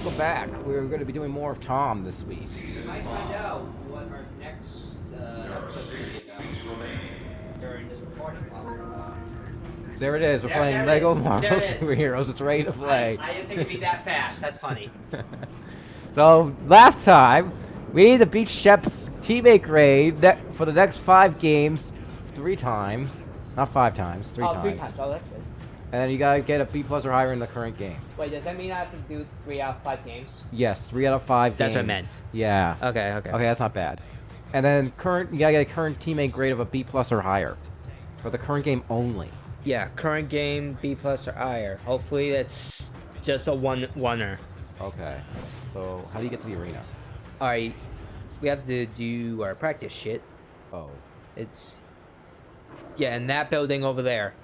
welcome back. We're going to be doing more of Tom this week. We might find out what our next episode is going to be about during this recording, possibly. There it is. We're There playing it Lego is. Marvel There it is. Superheroes. It's ready to play. I didn't think it'd be that fast. That's funny. So, last time, we need to beat Shep's teammate grade for the next 5 games 3 times. Not 5 times, 3 times. 3 times. Oh, that's good. And then you gotta get a B+ or higher in the current game. Wait, does that mean I have to do 3 out of 5 games? Yes, 3 out of 5 games. That's what I meant. Yeah. Okay. Okay, that's not bad. And then you gotta get a current teammate grade of a B+ or higher for the current game only. Yeah, current game B+ or higher. Hopefully that's just a oneer. Okay. So how do you get to the arena? All right, we have to do our practice shit. Oh. It's in that building over there.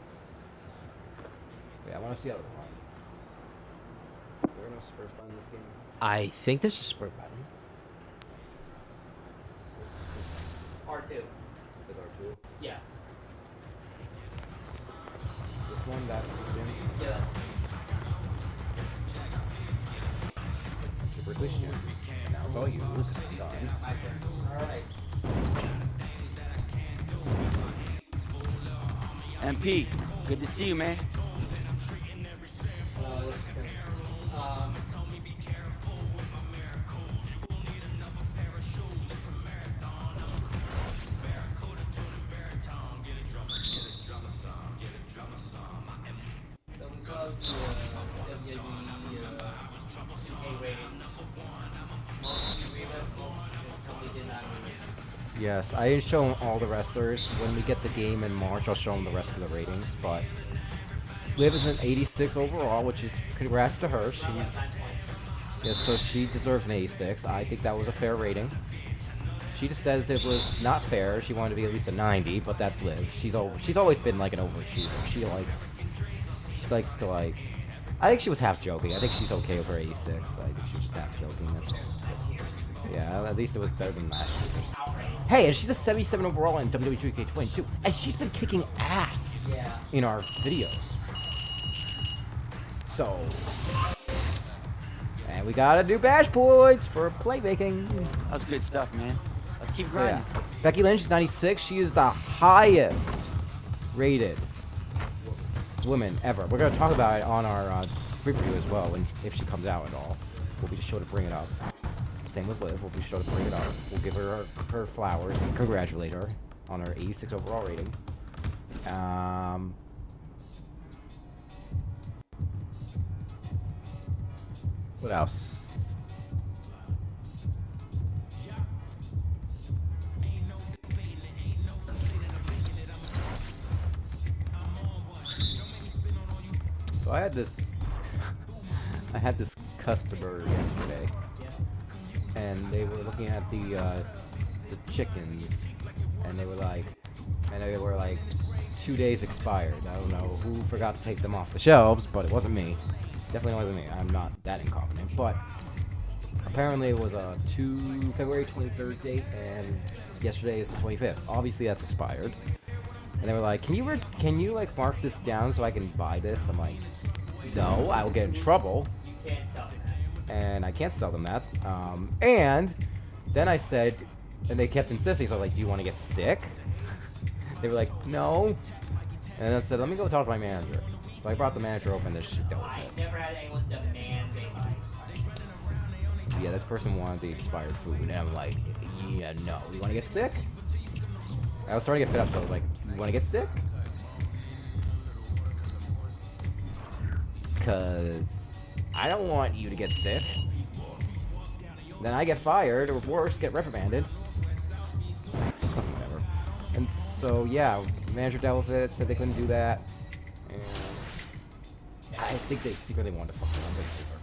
Yeah, I want to see how it runs. There are no spurs button in this game. I think there's a spur button. R2. Is R2? Yeah. This one, that's the gym. Yeah, Super Christian. Now it's all you. Done. Alright. MP, good to see you, man. Yes, I didn't show them all the wrestlers. When we get the game in March, I'll show them the rest of the ratings. But Liv is an 86 overall, which is congrats to her. So she deserves an 86. I think that was a fair rating. She just says it was not fair. She wanted to be at least a 90, but that's Liv. She's always been like an overachiever. She likes to like. I think she was half joking. I think she's okay with her 86. I think she was just half joking. Yeah, at least it was better than last year's. Hey, and she's a 77 overall in WWE 2K22, and she's been kicking ass in our videos. So, and we gotta do bash points for playmaking. That's good stuff, man. Let's keep So, grinding. yeah. Becky Lynch is 96. She is the highest rated woman ever. We're gonna talk about it on our review as well, and if she comes out at all, we'll be sure to bring it up. Same with Liv, we'll be sure to bring it up. We'll give her her flowers and congratulate her on her 86 overall rating. What else? So I had this customer yesterday, and they were looking at the chickens, and they were like 2 days expired. I don't know who forgot to take them off the shelves, but it wasn't me. Definitely wasn't me. I'm not that incompetent, but apparently it was a February 23rd date, and yesterday is the 25th. Obviously that's expired. And they were like, can you like mark this down so I can buy this? I'm like, no, I will get in trouble. You can't sell that. And I can't sell them that. And then I said, and they kept insisting, so I was like, do you want to get sick? They were like, no. And I said, let me go talk to my manager. So I brought the manager over and this shit dealt with I've it. never had anyone demand they buy expired. Yeah, this person wanted the expired food, and I'm like, yeah, no. You want to get sick? I was starting to get fed up, so I was like, you want to get sick? Because I don't want you to get sick. Then I get fired, or worse, get reprimanded. Whatever. And so, yeah, the manager dealt with it, said they couldn't do that. And I think they secretly wanted to fuck around with her.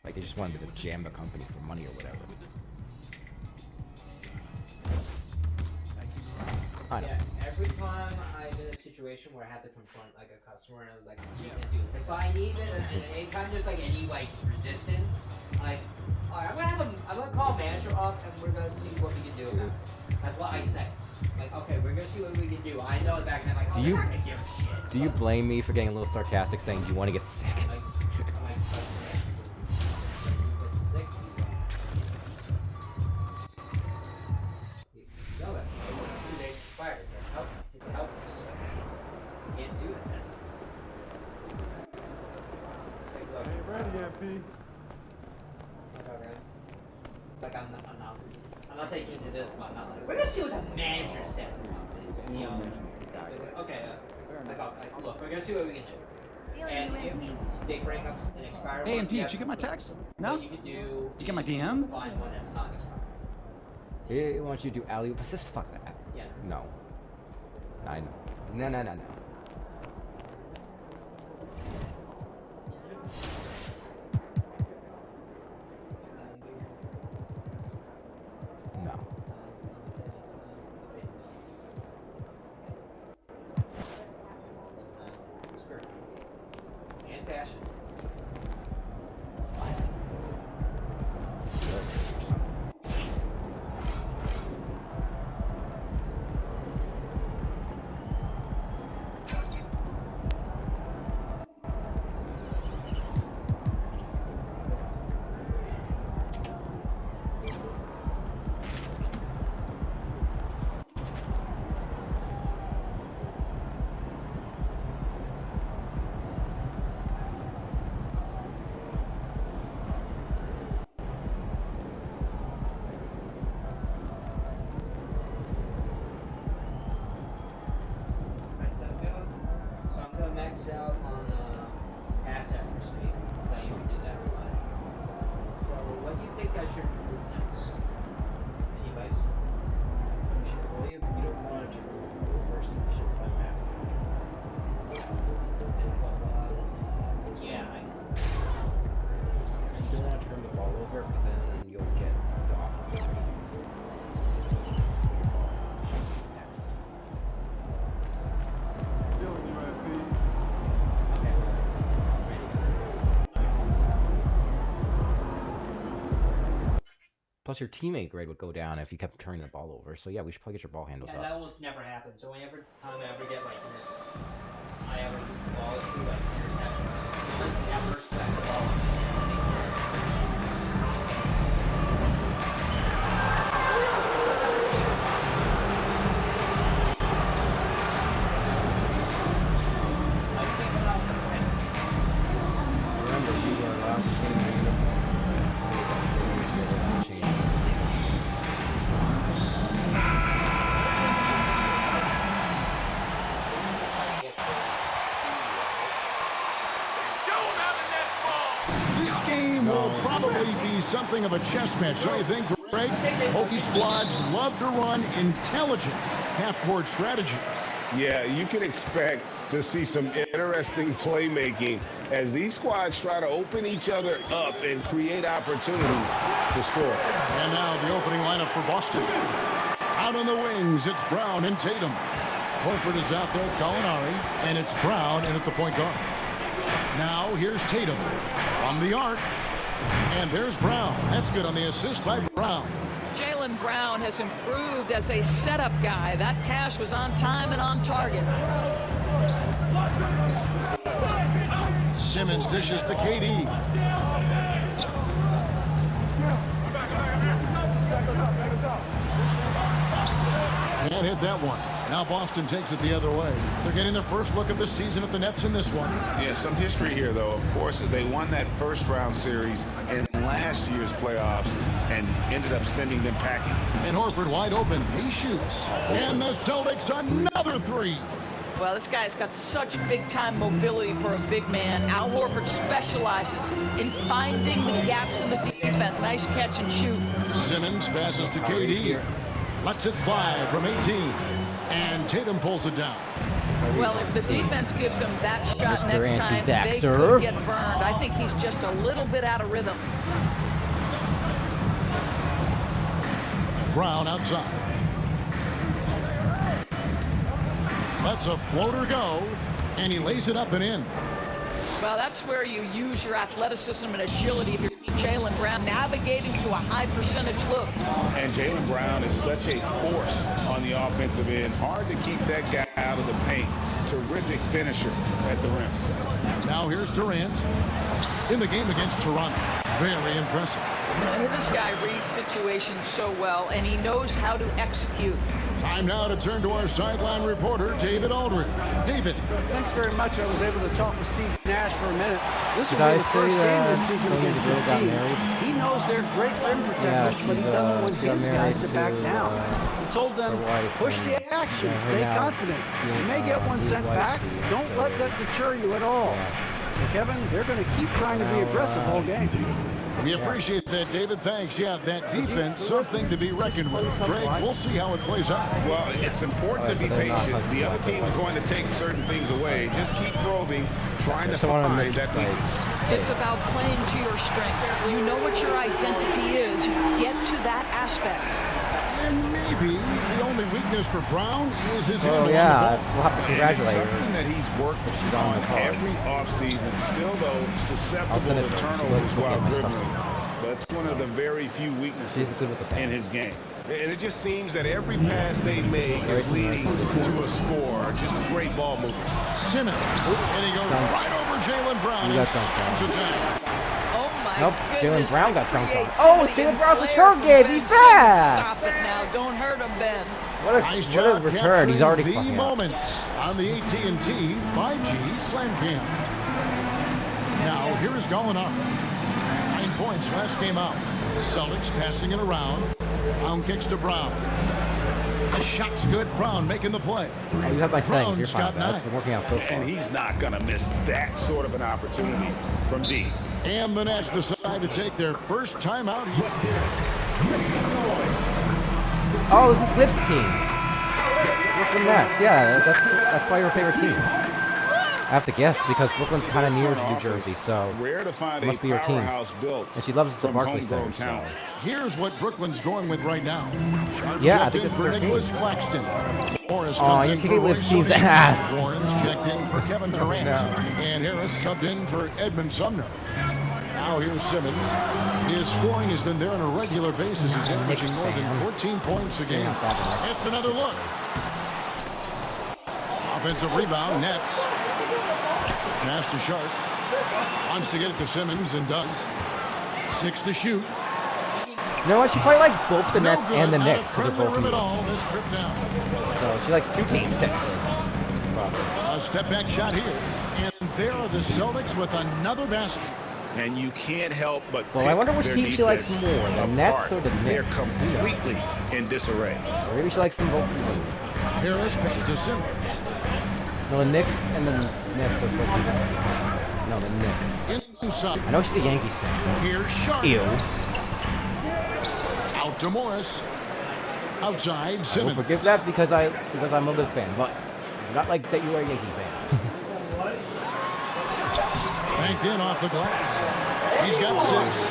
Like, they just wanted to jam the company for money or whatever. I don't know. Yeah, every time I'm in a situation where I have to confront like a customer and I was like, what are you gonna do? It's like, but I need it, and anytime there's like any like resistance, like, alright, I'm gonna call a manager up and we're gonna see what we can do about it. That's what I say. Like, okay, we're gonna see what we can do. I know back then, like, oh, they're not gonna give a shit. Do you blame me for getting a little sarcastic saying, do you want to get sick? Like, I'm not taking you into this, but I'm not like, we're gonna see what the manager says about this. You know? So, okay, look, we're gonna see what we can do. And if they bring up an expired Hey, one, MP, did you get my text? No? what you could do. Did you get my DM? Find one that's not expired. He wants you to do alley-oop assist. Fuck that. Yeah. No. No. No. And fashion. So I'm gonna max out on pass accuracy, because I usually do that a lot. So what do you think I should move next? Anyways? You don't want to reverse section by maps. Yeah, You don't want to turn the ball over because then you'll get the opportunity. Next. Plus, your teammate grade would go down if you kept turning the ball over. So yeah, we should probably get your ball handles yeah, up. that almost never happens. So whenever time I ever get like I ever lose the ball through like interception, once the adverse back the ball. Remember, you were allowed to change your uniform. This game will probably be something of a chess match, don't you think, Greg? Hockey squads love to run intelligent half-court strategy. Yeah, you can expect to see some interesting playmaking as these squads try to open each other up and create opportunities to score. And now the opening lineup for Boston. Out on the wings, it's Brown and Tatum. Horford is out there with Gallinari, and it's Brown in at the point guard. Now here's Tatum from the arc, and there's Brown. That's good on the assist by Brown. Jaylen Brown has improved as a setup guy. That pass was on time and on target. Simmons dishes to KD. Can't hit that one. Now Boston takes it the other way. They're getting their first look at the season at the Nets in this one. Yeah, some history here, though. Of course, they won that first round series in last year's playoffs and ended up sending them packing. And Horford wide open. He shoots. And the Celtics another three. Well, this guy's got such big-time mobility for a big man. Al Horford specializes in finding the gaps in the defense. Nice catch and shoot. Simmons passes to KD. Lets it fly from 18. And Tatum pulls it down. Well, if the defense gives him that shot Mr. next time, they Anti-vaxxer. could get burned. I think he's just a little bit out of rhythm. Brown outside. Lets a floater go, and he lays it up and in. Well, that's where you use your athleticism and agility if you're Jaylen Brown, navigating to a high percentage look. And Jaylen Brown is such a force on the offensive end. Hard to keep that guy out of the paint. Terrific finisher at the rim. Now here's Durant in the game against Toronto. Very impressive. This guy reads situations so well, and he knows how to execute. Time now to turn to our sideline reporter, David Aldridge. David. Thanks very much. I was able to talk with Steve Nash for a minute. This will Did be I the first say game this that season Sonya against Deville this got team. married? He knows they're great rim protectors, but he doesn't want she got his guys married to back down. He told them, her wife, push and, the action, her stay now confident. You being, may get one his sent wife back. being, Don't so, let that deter you at all. So, Kevin, they're going to keep trying to be aggressive all game. We appreciate that, David. Thanks. Yeah, that defense, something to be reckoned with. Greg, we'll see how it plays out. Well, it's important to be patient. The other team's going to take certain things away. Just keep probing, trying to find that weakness. It's about playing to your strengths. You know what your identity is. Get to that aspect. And maybe the only weakness for Brown is his Oh handle yeah, on the ball. we'll have to And it's congratulate her. something that he's worked on every offseason. Still, though, susceptible send it to to her. She turnovers likes while looking at my dribbling. stuff. But it's one of the very few weaknesses She's good with the in pass. his game. And it just seems that every pass they make is leading to a score. Just a great ball movement. Simmons. And he goes right over Jaylen Brown. You and got dunked slams it down. Oh my Nope, Jaylen goodness, Brown the got dunked on. creativity Oh, Jaylen and Brown's flair return from game. Ben He's Simmons. back. Stop it now. Don't hurt him, Ben. What a, Nice what a job return. He's already capturing fucking the out. moments on the AT&T 5G Slam Cam. Now, here is Gallinari. 9 points last game out. Celtics passing it around. Brown kicks to Brown. The shot's good. Brown making the play. Oh, you have my sayings. You're Brown's fine. got That's 9. been working out so far. And he's not going to miss that sort of an opportunity from D. And the Nets decide to take their first timeout. Oh, this is Lip's team. Brooklyn Nets. Yeah, that's probably your favorite team. I have to guess because Brooklyn's kind of near New Jersey, so Rare to find it must a be your team. powerhouse built And she loves the from Barclays homegrown Center. So. talent. Here's what Brooklyn's going with right now. Sharp Yeah, I checked think in it's for their team. Nicholas Claxton. Morris Aw, comes you're in kicking for Liv's Royce team's O'Neal. ass. Warren's checked in for Kevin Durant. No. And Harris subbed in for Edmund Sumner. Now here's Simmons. His scoring has been there on a regular basis. He's averaging more than 14 points a game. It's another look. Offensive rebound, Nets. Pass to Sharp. Wants to get it to Simmons and does. 6 to shoot. You know what? She probably likes both the Nets and the Knicks because they're both rim new. at all this trip down. So she likes two teams technically. A step back shot here. And there are the Celtics with another basket. And you can't help but Well, I pick wonder which their team she likes defense more, the apart. Nets or the They're Knicks? completely in disarray. Or maybe she likes them both. Harris passes to Simmons. No, the Knicks and the Nets are both new. No, the Knicks. Inside. I know she's a Yankees fan. Here's Sharp. Ew. Out to Morris. Outside, I will Simmons. forgive that because I'm a Liv fan, but not like that you are a Yankee fan. Banked in off the glass. He's got 6.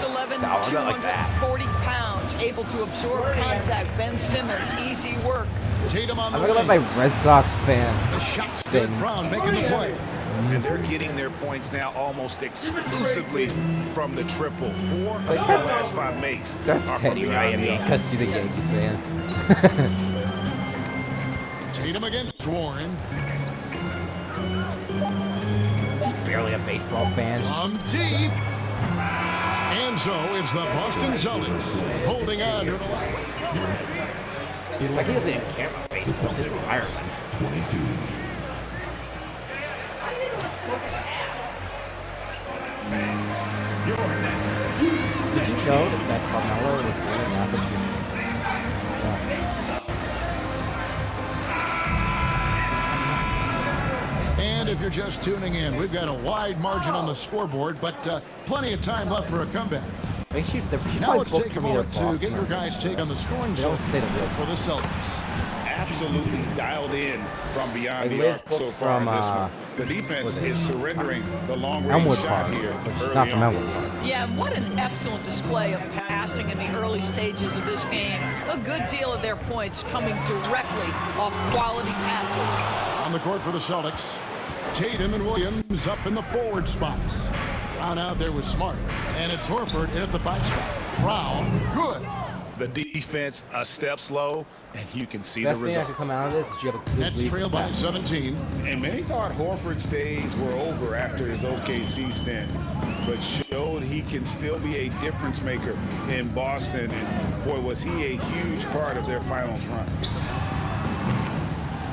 6'11", No, I'm not like that. 240 pounds, able to absorb contact. Ben Simmons, easy work. Tatum on the I'm gonna let wing. my Red Sox fan. The shot's good. thing. Brown making the play. And they're getting their points now almost exclusively from the triple. 4 of the that's- last 5 makes That's are from petty, beyond right? I the mean, arc. because she's a Yankees fan. Tatum against Warren. Barely a baseball fan. Deep. And so it's the Boston Celtics holding on. Like he doesn't even care about baseball. He's from Ireland. Did you know that Carmelo was born in Massachusetts? And if you're just tuning in, we've got a wide margin on the scoreboard, but plenty of time left for a comeback. They should Now probably let's vote take for a me to moment to Boston. get your guys' take on the scoring They don't zone say the real for the Celtics. Absolutely dialed in from beyond Like the Liz arc so booked far in from, this one. The defense was it? is surrendering the long-range Elmwood shot Park, here but she's early not from on. Elmwood Park. Yeah, and what an excellent display of passing in the early stages of this game. A good deal of their points coming directly off quality passes. On the court for the Celtics, Tatum and Williams up in the forward spots. Brown out there was Smart, and it's Horford in at the 5 spot. Brown, good. The defense a step slow, and you can see Best the thing that results. could come out of this is you have a good Nets lead. trail by 17. And many thought Horford's days were over after his OKC stint, but showed he can still be a difference maker in Boston. And boy, was he a huge part of their finals run.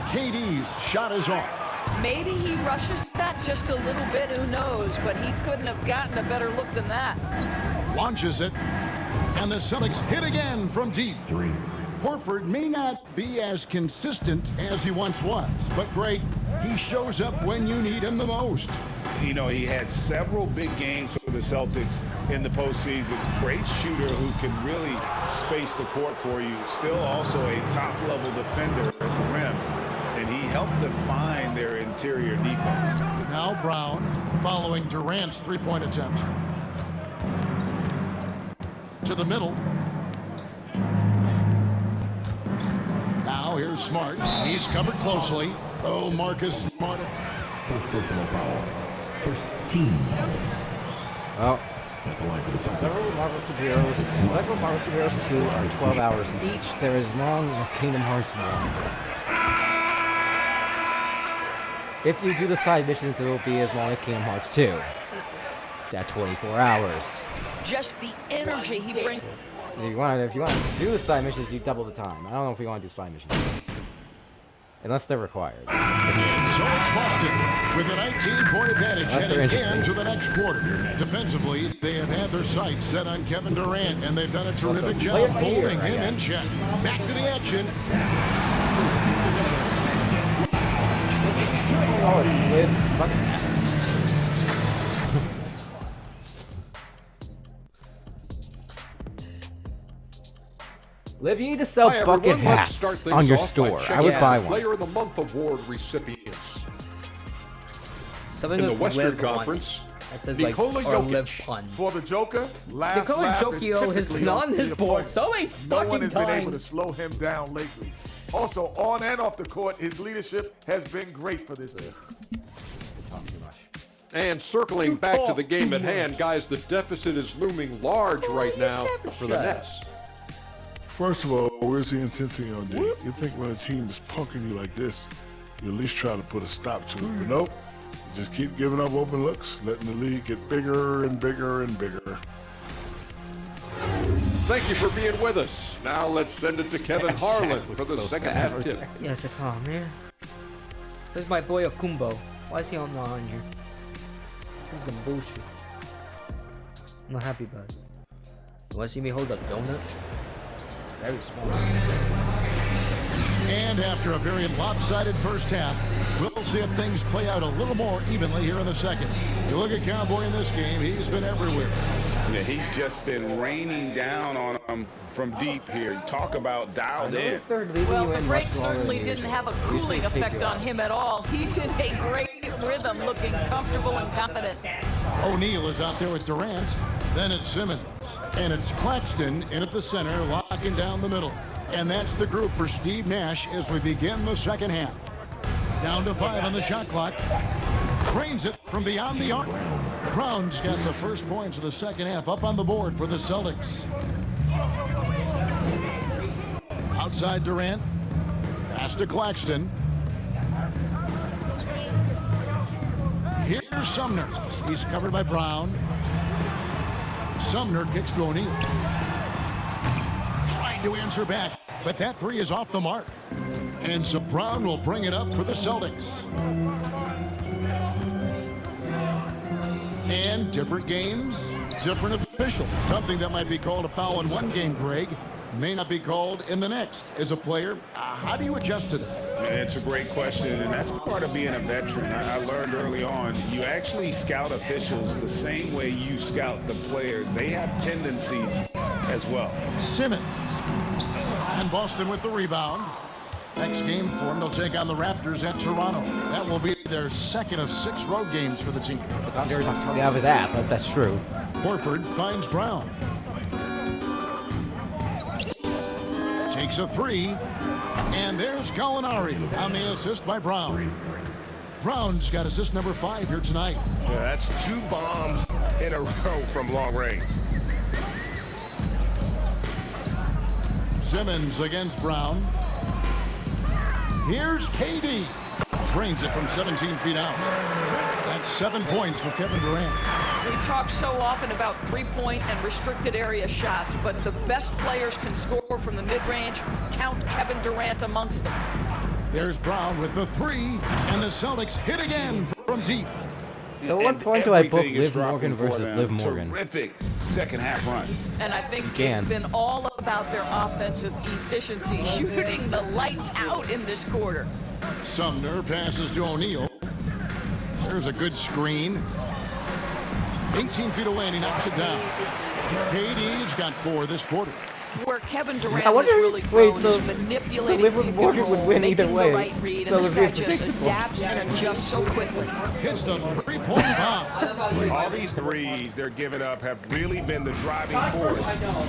KD's shot is off. Maybe he rushes that back just a little bit, who knows? But he couldn't have gotten a better look than that. Launches it, and the Celtics hit again from deep. Horford may not be as consistent as he once was, but Greg, he shows up when you need him the most. You know, he had several big games for the Celtics in the postseason. Great shooter who can really space the court for you. Still also a top-level defender at the rim. And he helped define their interior defense. Now Brown following Durant's three-point attempt. To the middle. Now here's Smart. He's covered closely. Oh, Marcus Smart. First personal foul. First team foul. Well, At the line for the Celtics. Lego Marvel Superheroes 2 are 12 hours each. They're as long as Kingdom Hearts 1. If you do the side missions, it will be as long as Kingdom Hearts 2. At 24 hours. Just the energy he brings. If you want to do the side missions, you double the time. I don't know if we want to do side missions. Unless they're required. So it's Boston with a 19-point advantage heading into the next quarter. Defensively, they have had their sights set on Kevin Durant, and they've done a terrific job holding him in check. Back to the action. Oh, it's Liz. Liv, you need to sell Hi, bucket everyone. Let's hats start things on your off by store. I checking would out buy one. Player of the Month award recipients. Something In the with Western live Conference, one. That says Nikola like, or live Jokic. pun. For the Joker, last Nikola lap is Jokic has typically been on the this board opponent. so many No one fucking has been able to times. slow him down lately. Also, on and off the court, his leadership has been great for this team. And circling You back to talk the game too at hand, much. guys, the deficit is looming large right now for the shut. Nets. First of all, where's the intensity on D? You think when a team is punking you like this, you at least try to put a stop to it. But nope, you just keep giving up open looks, letting the lead get bigger and bigger and bigger. Thank you for being with us. Now let's send it to Kevin Harlan for the second half tip. Yes, I call man. There's my boy Akumbo. Why is he on here? This is some bullshit. I'm not happy about it. You wanna see me hold a donut? It's very small. And after a very lopsided first half, we'll see if things play out a little more evenly here in the second. You look at Cowboy in this game, he's been everywhere. Yeah, he's just been raining down on him from deep here. Talk about dialed in. Well, the break certainly didn't have a cooling effect on him at all. He's in a great rhythm, looking comfortable and confident. O'Neal is out there with Durant. Then it's Simmons. And it's Claxton in at the center, locking down the middle. And that's the group for Steve Nash as we begin the second half. Down to 5 on the shot clock. Cranes it from beyond the arc. Brown's got the first points of the second half up on the board for the Celtics. Outside Durant. Pass to Claxton. Here's Sumner. He's covered by Brown. Sumner kicks to O'Neal. Trying to answer back, but that three is off the mark. And so Brown will bring it up for the Celtics. And different games, different officials. Something that might be called a foul in one game, Greg, may not be called in the next. As a player, how do you adjust to that? It's a great question, and that's part of being a veteran. I learned early on, you actually scout officials the same way you scout the players. They have tendencies as well. Simmons. And Boston with the rebound. Next game for them, they'll take on the Raptors at Toronto. That will be their second of 6 road games for the team. There's coming out of his ass. That's true. Horford finds Brown. Takes a 3. And there's Gallinari on the assist by Brown. Brown's got assist number 5 here tonight. Yeah, that's 2 bombs in a row from long range. Simmons against Brown. Here's KD. Drains it from 17 feet out. That's 7 points for Kevin Durant. We talk so often about three-point and restricted area shots, but the best players can score from the mid-range. Count Kevin Durant amongst them. There's Brown with the 3, and the Celtics hit again from deep. At what and point do I book everything is Liv Morgan dropping for versus them. Liv Morgan? Terrific second half run. And I think can. it's been all about their offensive efficiency, shooting the lights out in this quarter. Sumner passes to O'Neal. There's a good screen. 18 feet away, and he knocks it down. KD's got 4 this quarter. Where Kevin Durant I wonder- has really wait, grown so- is manipulating Liv pick and Morgan roll, would win either making way. the right read, So and it this would guy be just predictable. adapts and adjusts so quickly. Hits the three-point bomb. All these threes they're giving up have really been the driving force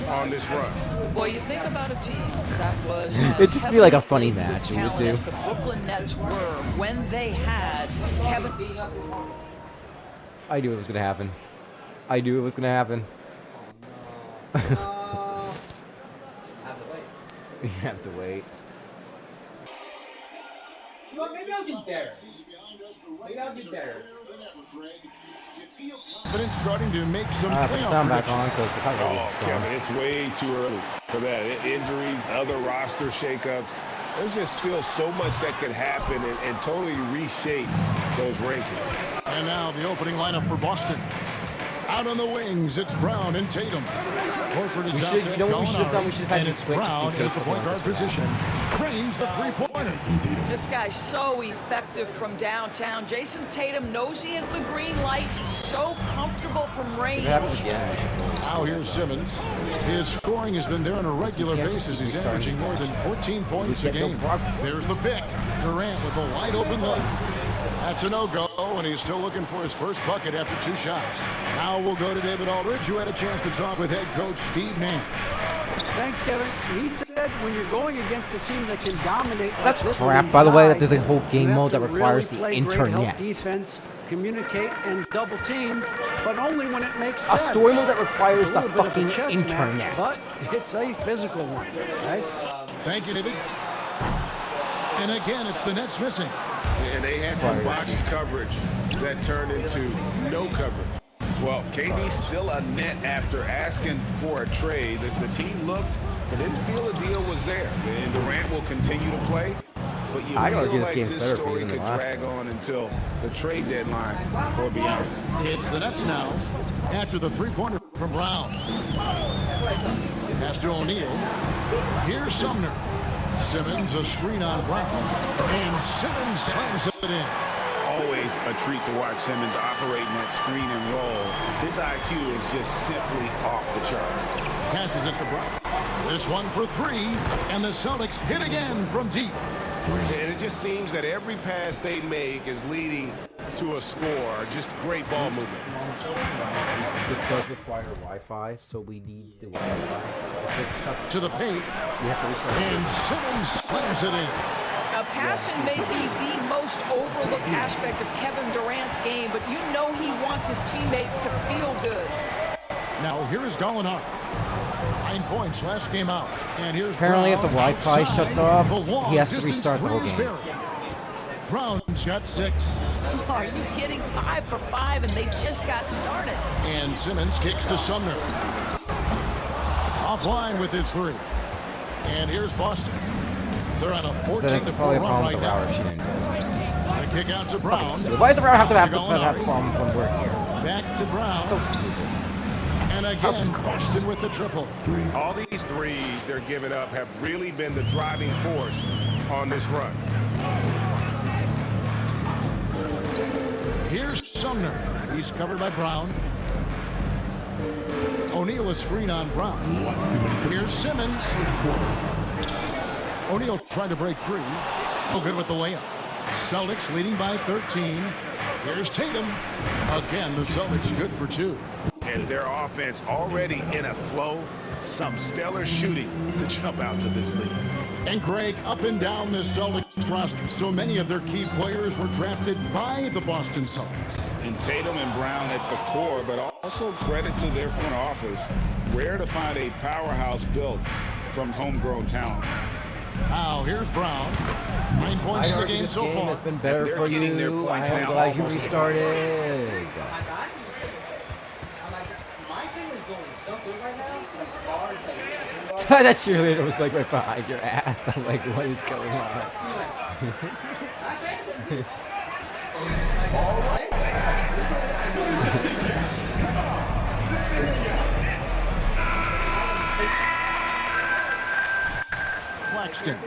on this run. Well, you think about a team that was It'd just be like a funny heavily match, with it would talent do. as the Brooklyn Nets were when they had Kevin. I knew it was gonna happen. I knew it was gonna happen. You have to wait. You know what, maybe I'll do better. Maybe I'll do better. Confidence starting to make some I have to playoff sound back predictions. on because the cover Oh, is Kevin, gone. it's way too early for that. Injuries, other roster shakeups. There's just still so much that could happen and totally reshape those rankings. And now the opening lineup for Boston. Out on the wings, it's Brown and Tatum. Horford is We out should- there, you know what we should have done? We Gallinari, should have had and him it's switch Brown just in at case the point someone guard else was position. Cranes the three-pointer. This guy's so effective from downtown. Jason Tatum knows he has the green light. He's so comfortable from If range. it happens again, we should Now here's Simmons. His scoring has been there on a regular basis. He's averaging more than 14 points a game. There's the pick. Durant with a wide open look. That's a no-go, and he's still looking for his first bucket after 2 shots. Now we'll go to David Aldridge, who had a chance to talk with head coach Steve Nash. Thanks, Kevin. He said when you're going against a team that can dominate like That's this one crap, by the way, that inside, there's a whole game you have mode to that requires really the play great help internet. defense, communicate, and double team, but only when it makes A sense. story mode that requires It's a the little bit of a fucking chess internet. match, but it's a physical one, guys. Thank you, David. And again, it's the Nets missing. And they had some botched coverage that turned into no coverage. Well, KD's still a net after asking for a trade. The team looked but didn't feel the deal was there. And Durant will continue to play. But you I'd argue feel this like game's this better for story you than could the last drag on until the trade deadline or beyond. It's the Nets now after the three-pointer from Brown. Pass to O'Neal. Here's Sumner. Simmons, a screen on Brown. And Simmons slams it in. Always a treat to watch Simmons operating that screen and roll. His IQ is just simply off the chart. Passes it to Brown. This one for 3. And the Celtics hit again from deep. And it just seems that every pass they make is leading to a score. Just great ball movement. This does require Wi-Fi, so we need the Wi-Fi. To the paint. We have to restart. And Simmons slams it in. Now, passing may be the most overlooked aspect of Kevin Durant's game, but you know he wants his teammates to feel good. Now here is Gallinari. 9 points last game out. And here's Apparently, if the Brown Wi-Fi outside. shuts off, The he has to long-distance restart the whole three is game. buried. Brown's got 6. Are you kidding? 5 for 5, and they just got started. And Simmons kicks to Sumner. Offline with his 3. And here's Boston. They're on a Then 14-4 it's probably a run problem right with the router now. if she didn't do it. The kick out to Brown. Why does the router have to Pass have to that Gallinari. problem when we're here? Back to Brown. So stupid. And again, Boston with the triple. All these threes they're giving up have really been the driving force on this run. Here's Sumner. He's covered by Brown. O'Neal a screen on Brown. Here's Simmons. O'Neal trying to break free. Oh, good with the layup. Celtics leading by 13. Here's Tatum. Again, the Celtics good for 2. And their offense already in a flow. Some stellar shooting to jump out to this lead. And Greg, up and down this Celtics roster, so many of their key players were drafted by the Boston Celtics. And Tatum and Brown at the core, but also credit to their front office. Rare to find a powerhouse built from homegrown talent. Now, here's Brown. 9 points I in the argue game this so game far. has been better They're for getting their you. I points am now glad you almost. restarted. I'm like, my thing is going so good right now. Like, the bars, like, That cheerleader was like right behind your ass. I'm like, what is going on? Like, Claxton.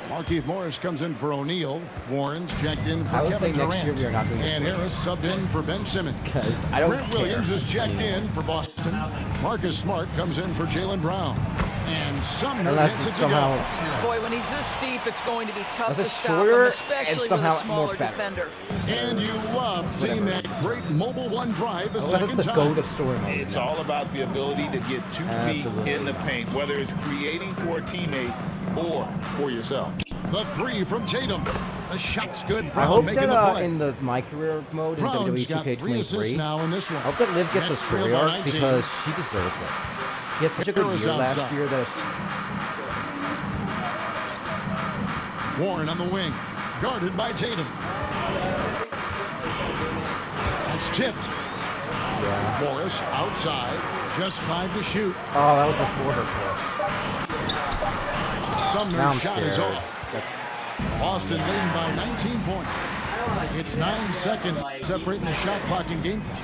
Markieff Morris comes in for O'Neal. Warren's checked in for I would Kevin say next year Durant. we are not doing And this. Harris subbed in for Ben Simmons. Because I don't Brent care. Williams is checked in for Boston. Marcus Smart comes in for Jaylen Brown. And Sumner Unless hits it it's to go. somehow Boy, when he's this deep, it's going to be tough Unless to it's stop shorter him, and especially with somehow a more smaller better. defender. And you love seeing that great mobile one drive a Unless second it's the time. goat of story mode. It's all about the ability to get 2 feet Absolutely. in the paint, whether it's creating for a teammate or for yourself. The three from Tatum. The shot's good. I Brown hope making that the play. in the My Career mode in Brown's got 3 assists 2K23, now in this one. I hope that Liv gets a Next story field on arc 19. because she deserves it. She had such a good Harris year last outside. year that Warren on the wing, guarded by Tatum. That's tipped. yeah. Morris outside, just 5 to shoot. Oh, that was before her push. Now Sumner's I'm shot is scared. off. Boston leading by 19 points. It's 9 seconds separating the shot clock and game clock.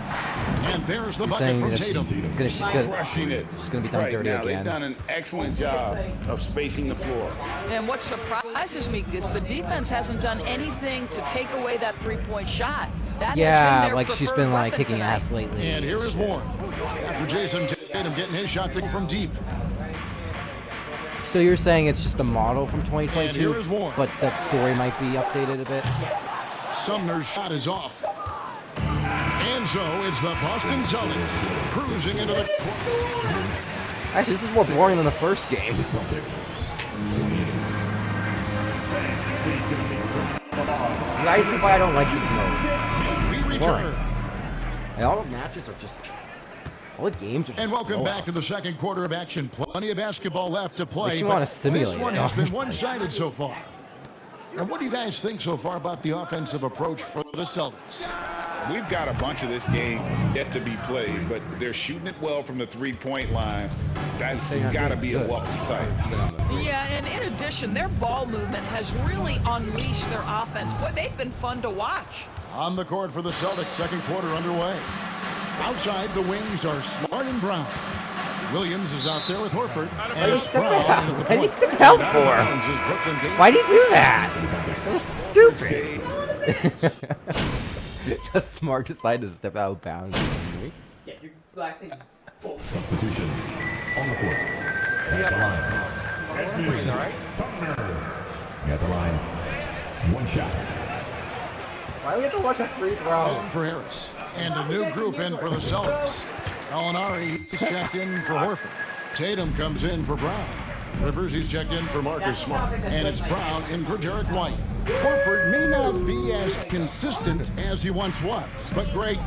And there's the bucket Saying from that Tatum. she's gonna Crushing it. she's gonna be done right dirty now, again. They've done an excellent job of spacing the floor. And what surprises me is the defense hasn't done anything to take away that three-point shot. That has been Yeah, their like she's preferred been like weapon kicking tonight. ass lately. And here is Warren. After Jason Tatum getting his shot from deep. So you're saying it's just a model from And here 2022, is Warren. but the story might be updated a bit. Sumner's shot is off. And so it's the Boston Celtics cruising into the... Actually, this is more boring than the first game. You guys see why I don't like this mode. We It's boring. return. And all the matches are just... All the games are just And welcome back to the blowouts. second quarter of action. Plenty of basketball left to play. Makes you but wanna simulate this one it, has been honestly. one-sided so far. And what do you guys think so far about the offensive approach for the Celtics? We've got a bunch of this game yet to be played, but they're shooting it well from the three-point line. That's got to be a welcome sight. Yeah, and in addition, their ball movement has really unleashed their offense. Boy, they've been fun to watch. On the court for the Celtics, second quarter underway. Outside, the wings are Smart and Brown. Williams is out there with Horford. And it's Brown at the Why did he point. step out That for? ends is Brooklyn Gate. Why'd he do that? That was stupid. Just Smart decided to step out of bounds. Yeah, your last name is bull. Substitutions on the court. At the line. At the line. One shot. Why do we have to watch a free throw? In for Harris. And a new group in for the Celtics. Gallinari is checked in for Horford. Tatum comes in for Brown. Rivers, he's checked in for Marcus Smart. And it's Brown in for Derek White. Horford may not be as consistent as he once was, but great.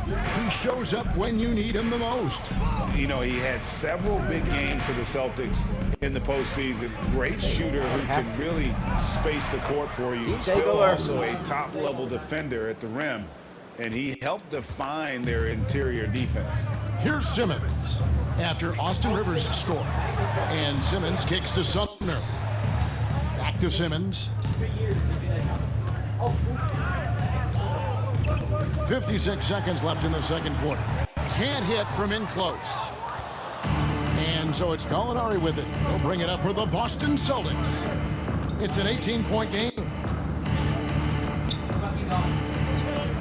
He shows up when you need him the most. You know, he had several big games for the Celtics in the postseason. Great shooter who can really space the court for you. Still also a top-level defender at the rim, and he helped define their interior defense. Here's Simmons after Austin Rivers scored. And Simmons kicks to Sumner. Back to Simmons. 56 seconds left in the second quarter. Can't hit from in close. And so it's Gallinari with it. He'll bring it up for the Boston Celtics. It's an 18-point game.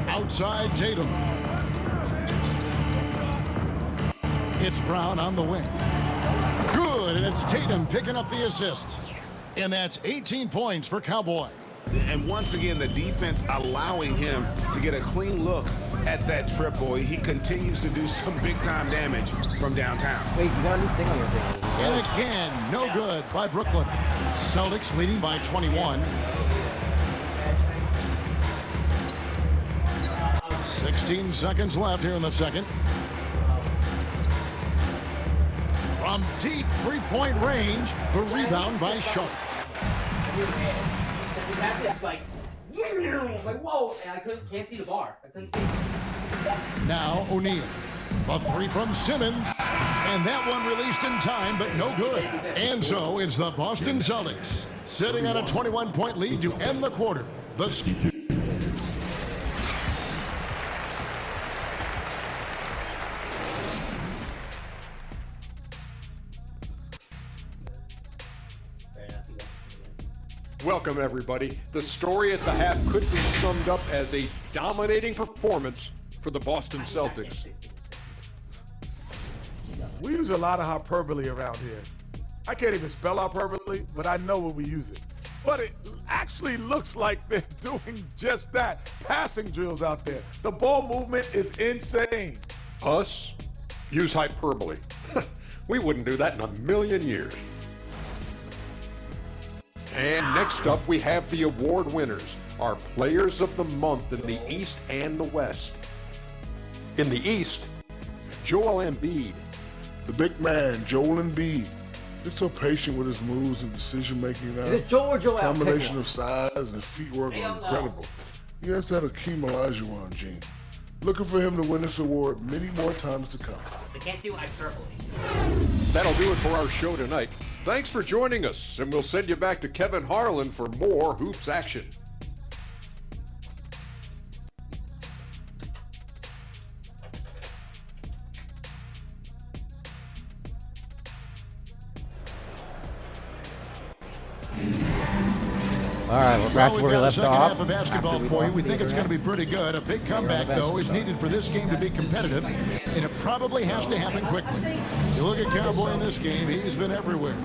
Outside Tatum. It's Brown on the wing. Good, and it's Tatum picking up the assist. And that's 18 points for Cowboy. And once again, the defense allowing him to get a clean look at that triple. He continues to do some big-time damage from downtown. Wait, you got a new thing on your thing. And again, no good by Brooklyn. Celtics leading by 21. 16 seconds left here in the second. From deep three-point range, the rebound by Sharp. That's it. It's like whoa, and I can't see the bar. I couldn't see it. Now O'Neal. A three from Simmons. And that one released in time, but no good. And so it's the Boston Celtics sitting on a 21-point lead to end the quarter. Welcome, everybody. The story at the half could be summed up as a dominating performance for the Boston Celtics. We use a lot of hyperbole around here. I can't even spell hyperbole, but I know when we use it. But it actually looks like they're doing just that. Passing drills out there. The ball movement is insane. Us? Use hyperbole. We wouldn't do that in a million years. And next up, we have the award winners, our Players of the Month in the East and the West. In the East, Joel Embiid. The big man, Joel Embiid. He's so patient with his moves and decision-making now. Is it Joel or Joel? Combination of size and feet work are incredible. He has that Akeem Olajuwon gene. Looking for him to win this award many more times to come. They can't do hyperbole. That'll do it for our show tonight. Thanks for joining us, and we'll send you back to Kevin Harlan for more Hoops action. All right, we're back to where we left second off. half of basketball for you. We think it's going to be pretty good. A big comeback, though, is needed for this game to be competitive, and it probably has to happen quickly. You look at Cowboy in this game, he's been everywhere.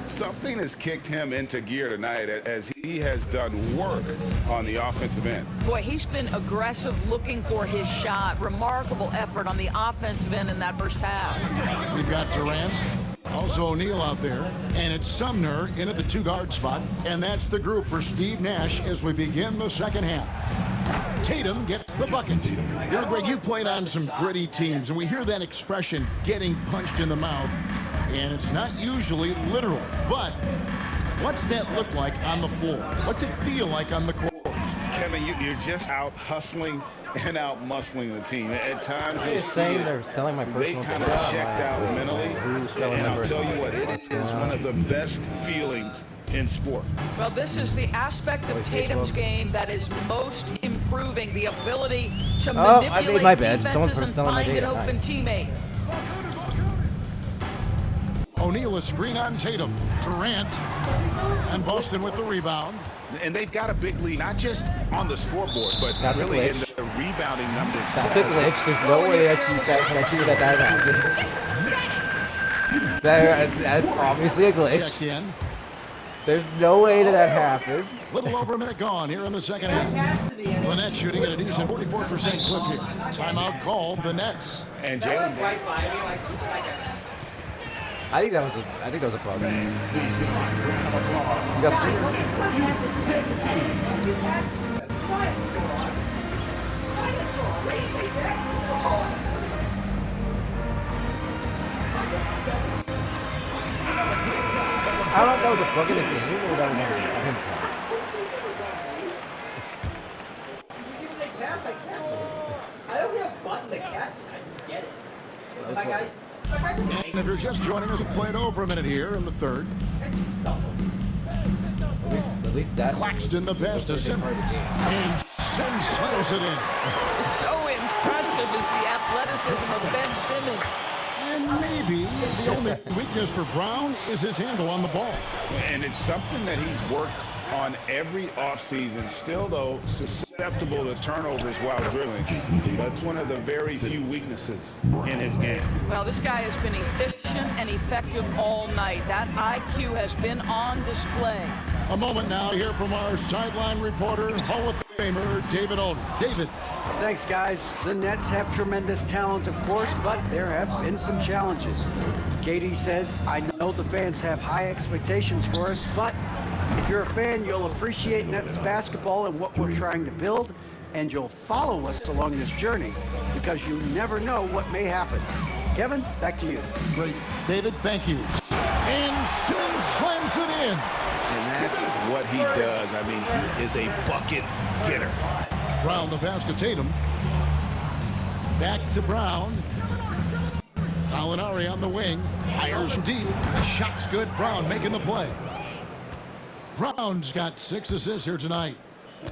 Something has kicked him into gear tonight as he has done work on the offensive end. Boy, he's been aggressive looking for his shot. Remarkable effort on the offensive end in that first half. We've got Durant, also O'Neal out there, and it's Sumner in at the two-guard spot, and that's the group for Steve Nash as we begin the second half. Tatum gets the bucket. You know, Greg, you played on some gritty teams, and we hear that expression, getting punched in the mouth, and it's not usually literal, but what's that look like on the floor? What's it feel like on the court? Kevin, you're just out hustling and out muscling the team. At times, They're saying they're selling my personal they kind of data. checked out mentally, and I'll tell you what, it is one of the best feelings in sport. Well, this is the aspect of Tatum's game that is most improving, the ability to manipulate my bad. defenses and selling my find an data. open Nice. teammate. O'Neal a screen on Tatum. Durant and Boston with the rebound. And they've got a big lead, not just on the scoreboard, but That's a really in glitch. the rebounding numbers. That's a glitch. There's no way that you happens. That's obviously a glitch. Check in. There's no way that happens. Little over a minute gone here in the second half. The Nets shooting at a decent 44% clip here. Timeout called the Nets. And Jalen. I think that was a bug. I don't know if that was a bug in the game or that was on him. I don't have a button to catch it. I just get it. So my guys. And if you're just joining us, we'll play it over a minute here in the third. At least that. Claxton the pass to Simmons. And Simmons slams it in. So impressive is the athleticism of Ben Simmons. And maybe the only weakness for Brown is his handle on the ball. And it's something that he's worked on every offseason. Still, though, susceptible to turnovers while dribbling. That's one of the very few weaknesses in his game. Well, this guy has been efficient and effective all night. That IQ has been on display. A moment now to hear from our sideline reporter, Hall of Famer David Alden. David. Thanks, guys. The Nets have tremendous talent, of course, but there have been some challenges. Katie says, I know the fans have high expectations for us, but if you're a fan, you'll appreciate Nets basketball and what we're trying to build, and you'll follow us along this journey because you never know what may happen. Kevin, back to you. Great. David, thank you. And Simmons slams it in. And that's what he does. I mean, he is a bucket getter. Brown the pass to Tatum. Back to Brown. Gallinari on the wing. Fires from deep. The shot's good. Brown making the play. Brown's got 6 assists here tonight.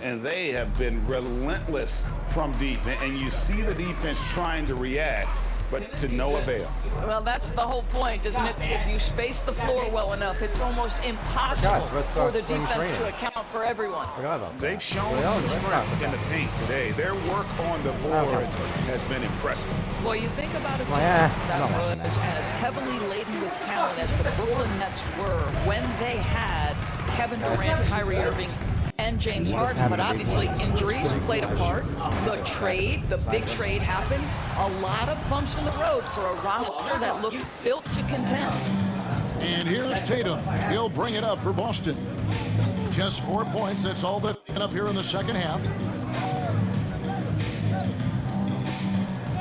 And they have been relentless from deep. And you see the defense trying to react. but to no avail. Well, that's the whole point, isn't it? If you space the floor well enough, it's almost impossible for the defense to account for everyone. They've shown some strength in the paint today. Their work on the boards has been impressive. Well, you think about a team that was as heavily laden with talent as the Brooklyn Nets were when they had Kevin Durant, Kyrie Irving, and James Harden, but obviously injuries played a part. The big trade happens. A lot of bumps in the road for a roster that looked built to contend. And here's Tatum. He'll bring it up for Boston. Just 4 points. That's all they've taken up here in the second half.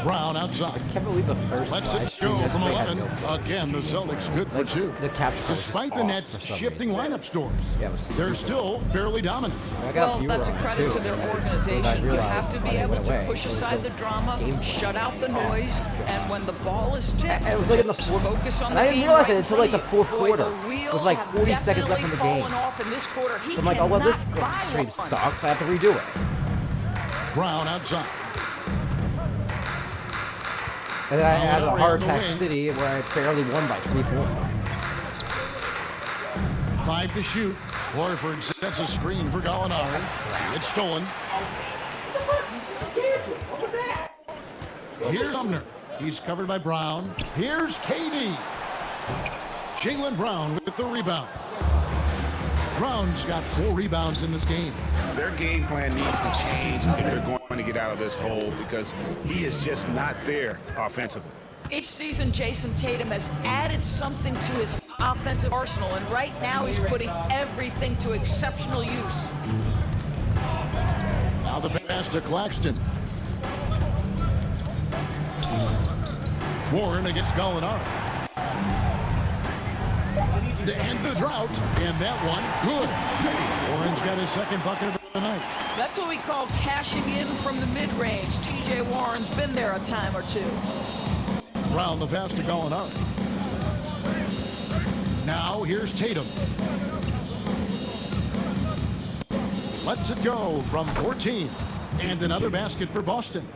Brown outside. I can't believe the first. Let's it go from 11. Again, the Celtics good for two. Despite the Nets shifting lineup scores, they're still fairly dominant. Well, that's a credit to their organization. You have to be able to push aside the drama, shut out the noise, and when the ball is tipped, it was like in the fourth, focus on and the I didn't game realize right it until like the fourth quarter. It was like 40 seconds left in the game. So I'm like, oh well, this stream sucks. I have to redo it. Brown outside. And then I added a Hard Attack City where I barely won by 3 points. 5 to shoot. Horford sets a screen for Gallinari. It's stolen. Here's Sumner. He's covered by Brown. Here's KD. Jaylen Brown with the rebound. Brown's got 4 rebounds in this game. Their game plan needs to change if they're going to get out of this hole because he is just not there offensively. Each season, Jason Tatum has added something to his offensive arsenal, and right now he's putting everything to exceptional use. Now the pass to Claxton. Warren against Gallinari. To end the drought, and that one, good. Warren's got his second bucket of the night. That's what we call cashing in from the mid-range. TJ Warren's been there a time or two. Brown the pass to Gallinari. Now here's Tatum. Lets it go from 14. And another basket for Boston.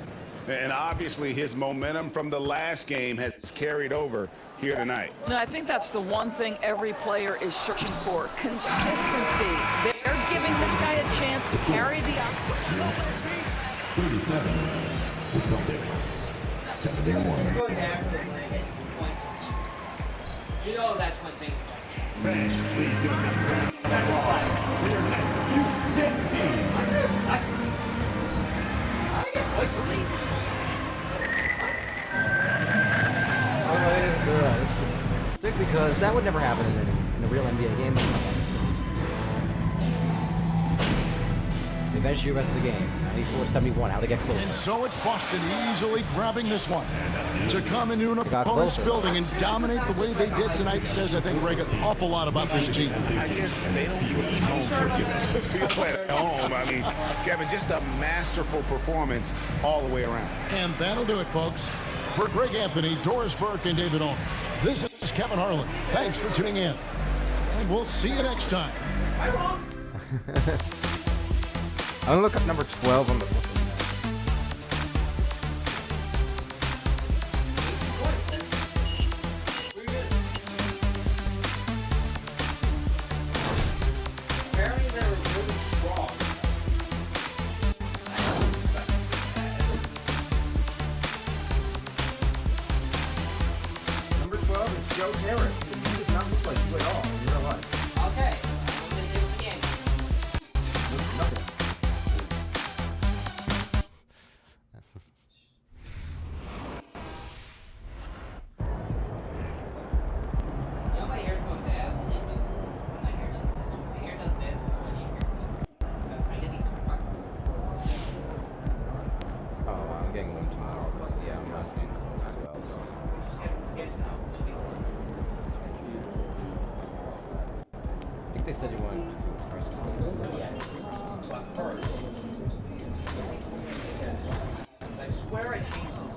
And obviously his momentum from the last game has carried over here tonight. No, I think that's the one thing every player is searching for. Consistency. They're giving this guy a chance to carry the 37. The Celtics. 71. Going back for the points on defense. You know that's when things Stick because that would never happen in a real NBA game. Eventually, the rest of the game. 94-71. How to get close. And so it's Boston easily grabbing this one. To come into an opponent's building and dominate the way they did tonight says, I think, Greg, an awful lot about this team. I guess they don't need home forgiveness to feel at home. I mean, Kevin, just a masterful performance all the way around. And that'll do it, folks. For Greg Anthony, Doris Burke, and David Owen, this is Kevin Harlan. Thanks for tuning in. And we'll see you next time. I'm gonna look up number 12 on the book. apparently they were really strong. Number 12 is Joe Harris. He does not look like you at all in real life. Okay, I'm gonna do it again. You know my hair's going bad when my hair does this. When my hair does this, it's when you hear I didn't expect. Oh, I'm getting one tomorrow. Yeah, I'm not seeing this as well. So. Just get it now. It'll be cool. I think they said you wanted to do it first. But first, I swear I changed it.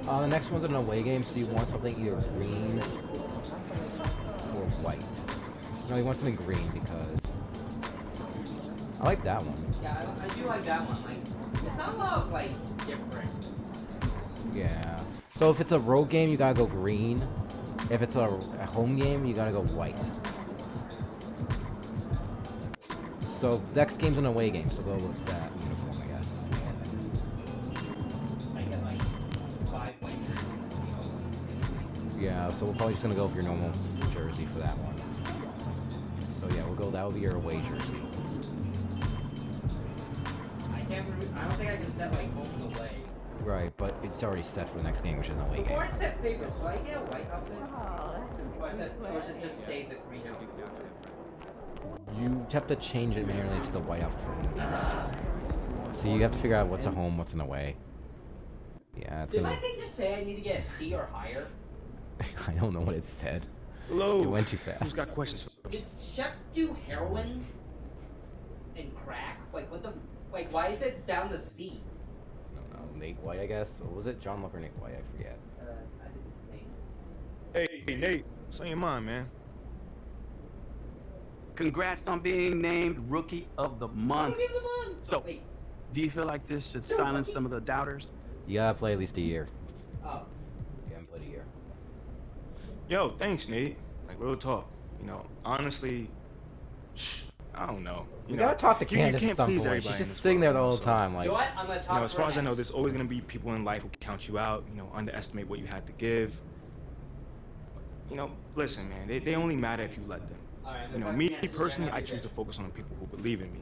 The next one's an away game, so you want something either green or white. No, you want something green because I like that one. Yeah, I do like that one. Like, it's not a lot of like different. Yeah. So if it's a road game, you gotta go green. If it's a home game, you gotta go white. So next game's an away game, so go with that uniform, I guess. I get like 5 white jerseys. Yeah, so we're probably just gonna go with your normal jersey for that one. So yeah, we'll go. That will be your away jersey. I don't think I can set like home and away. Right, but it's already set for the next game, which is an away Before game. I set favorites, so I get a white outfit. Or is it just stay the green outfit? You have to change it manually to the white outfit for home games. So you have to figure out what's a home, what's an away. Yeah, it's Did gonna. my thing just say I need to get a C or higher? I don't know what it said. Hello. It went too fast. Who's got questions for Did Shep do heroin and crack? Like what the? Like why is it down the C? I don't know. Nate White, I guess. Or was it John Luck or Nate White? I forget. I think it's Nate. Hey, Nate, what's on your mind, man? Congrats on being named Rookie of the Month. Rookie of the month. So, do you feel like this should silence some of the doubters? You gotta play at least a year. Oh. You haven't played a year. Yo, thanks, Nate. Like, real talk. You know, honestly, I don't know. You gotta talk to Candace you at some please point. everybody She's in just this sitting there world, the whole so- time, like. You know what? I'm gonna talk. You know, as far as I know, Rex. there's always gonna be people in life who count you out. You know, underestimate what you had to give. You know, listen, man. They only matter if you let them. Alright, You know, me personally, I choose to focus on the people who believe in me.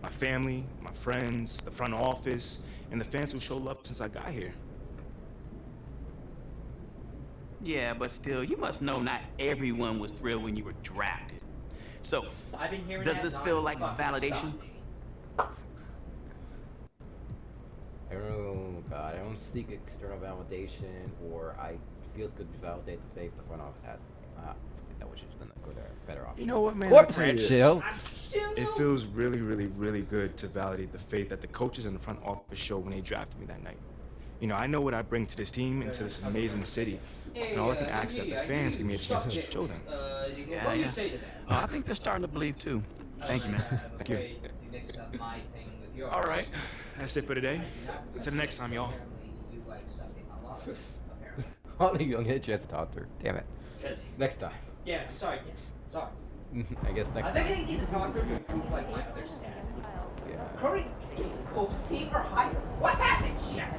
My family, my friends, the front office, and the fans who show love since I got here. Yeah, but still, you must know not everyone was thrilled when you were drafted. So, I've been hearing does that this non- feel like fucking validation? stuff. Oh god, I don't seek external validation, or I feels good to validate the faith the front office has. That which has been a good, better option. You know what, man? I'll tell you Corporate this. chill. It feels really, really, really good to validate the faith that the coaches in the front office showed when they drafted me that night. You know, I know what I bring to this team and to this amazing city, and all I can ask is that the fans give me a chance to show them. What do you say to that? I think they're starting to believe too. Thank you, man. Thank you. You mixed up my thing with yours. All right, that's it for today. Until the next time, y'all. You like something a lot, apparently. Oh, you don't get a chance to talk to her. Damn it. Next time. Yeah, sorry, sorry. I guess next I time. think I need to talk to her to improve like my other stats. Yeah. Curry, go C or higher. What happened, Shaq?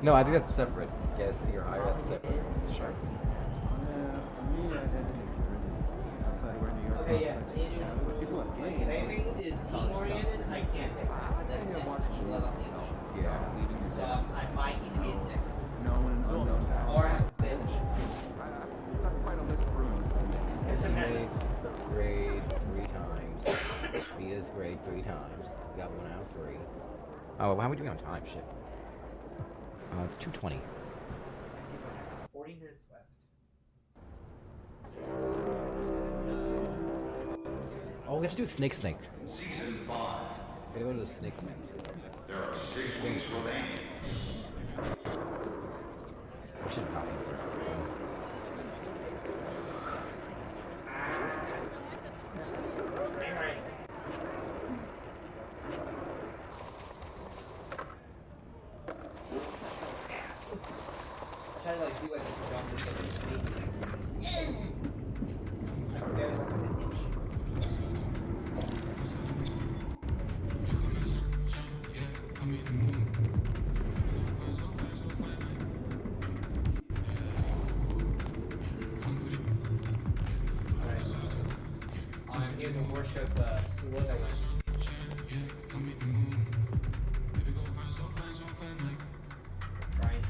No, I think that's separate. Yes, C or higher, that's separate. Sure. Okay, yeah. If anything is team oriented, I can't pick that because that's team level. Yeah. So I might need to be a dick. Or I have to play a team. Teammates grade 3 times. Vita's grade 3 times. We got 1 out of 3. Oh, how are we doing on time? Shit. It's 2:20. 40 minutes left. Oh, we have to do Snake. Gotta go to the Snake thing. There are 6 weeks remaining. We should probably. Try to like do like a jump and like a speed. I'm here to worship Slytherin. Trying to.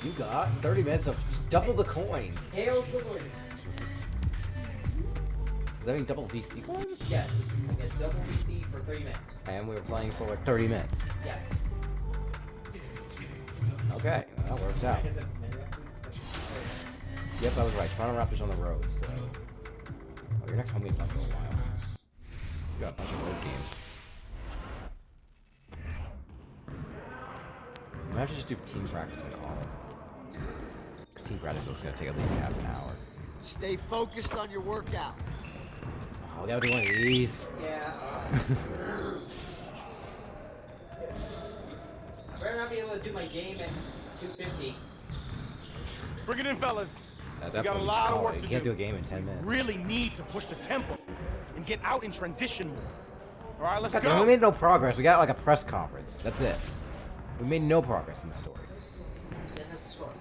You got 30 minutes of double the coins. Hail to the Lord. Does that mean double VC coins? Yes, I get double VC for 30 minutes. And we were playing for like 30 minutes. Yes. Okay, that works out. Yep, I was right. Toronto Raptors on the road, so... Oh, your next home game's not for a while. You got a bunch of road games. You might have to just do team practice and all. Because team practice is going to take at least half an hour. Stay focused on your workout. Oh, we gotta do one of these. Yeah. I better not be able to do my game at 250. Bring it in, fellas. At We that got a point, lot of work you to can't do do. a game in 10 minutes. Really need to push the tempo and get out in transition more. All right, let's We go. made no progress. We got like a press conference. That's it. We made no progress in the story. Didn't have to score.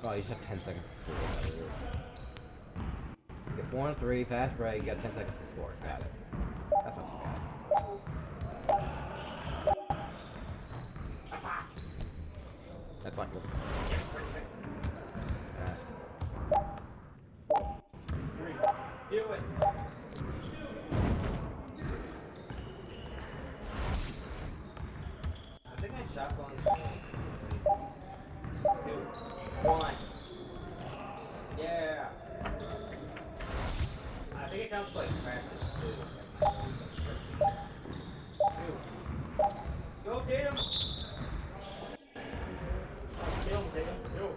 Oh, you just have 10 seconds to score. That's what it is. You get 4 on 3, fast break, you got 10 seconds to score. Got it. That's not too bad. That's not good. Do it. I think I shot on this one. 2, 1. Yeah. I think it counts like practice too. 2. Go Tatum. Tatum. Go.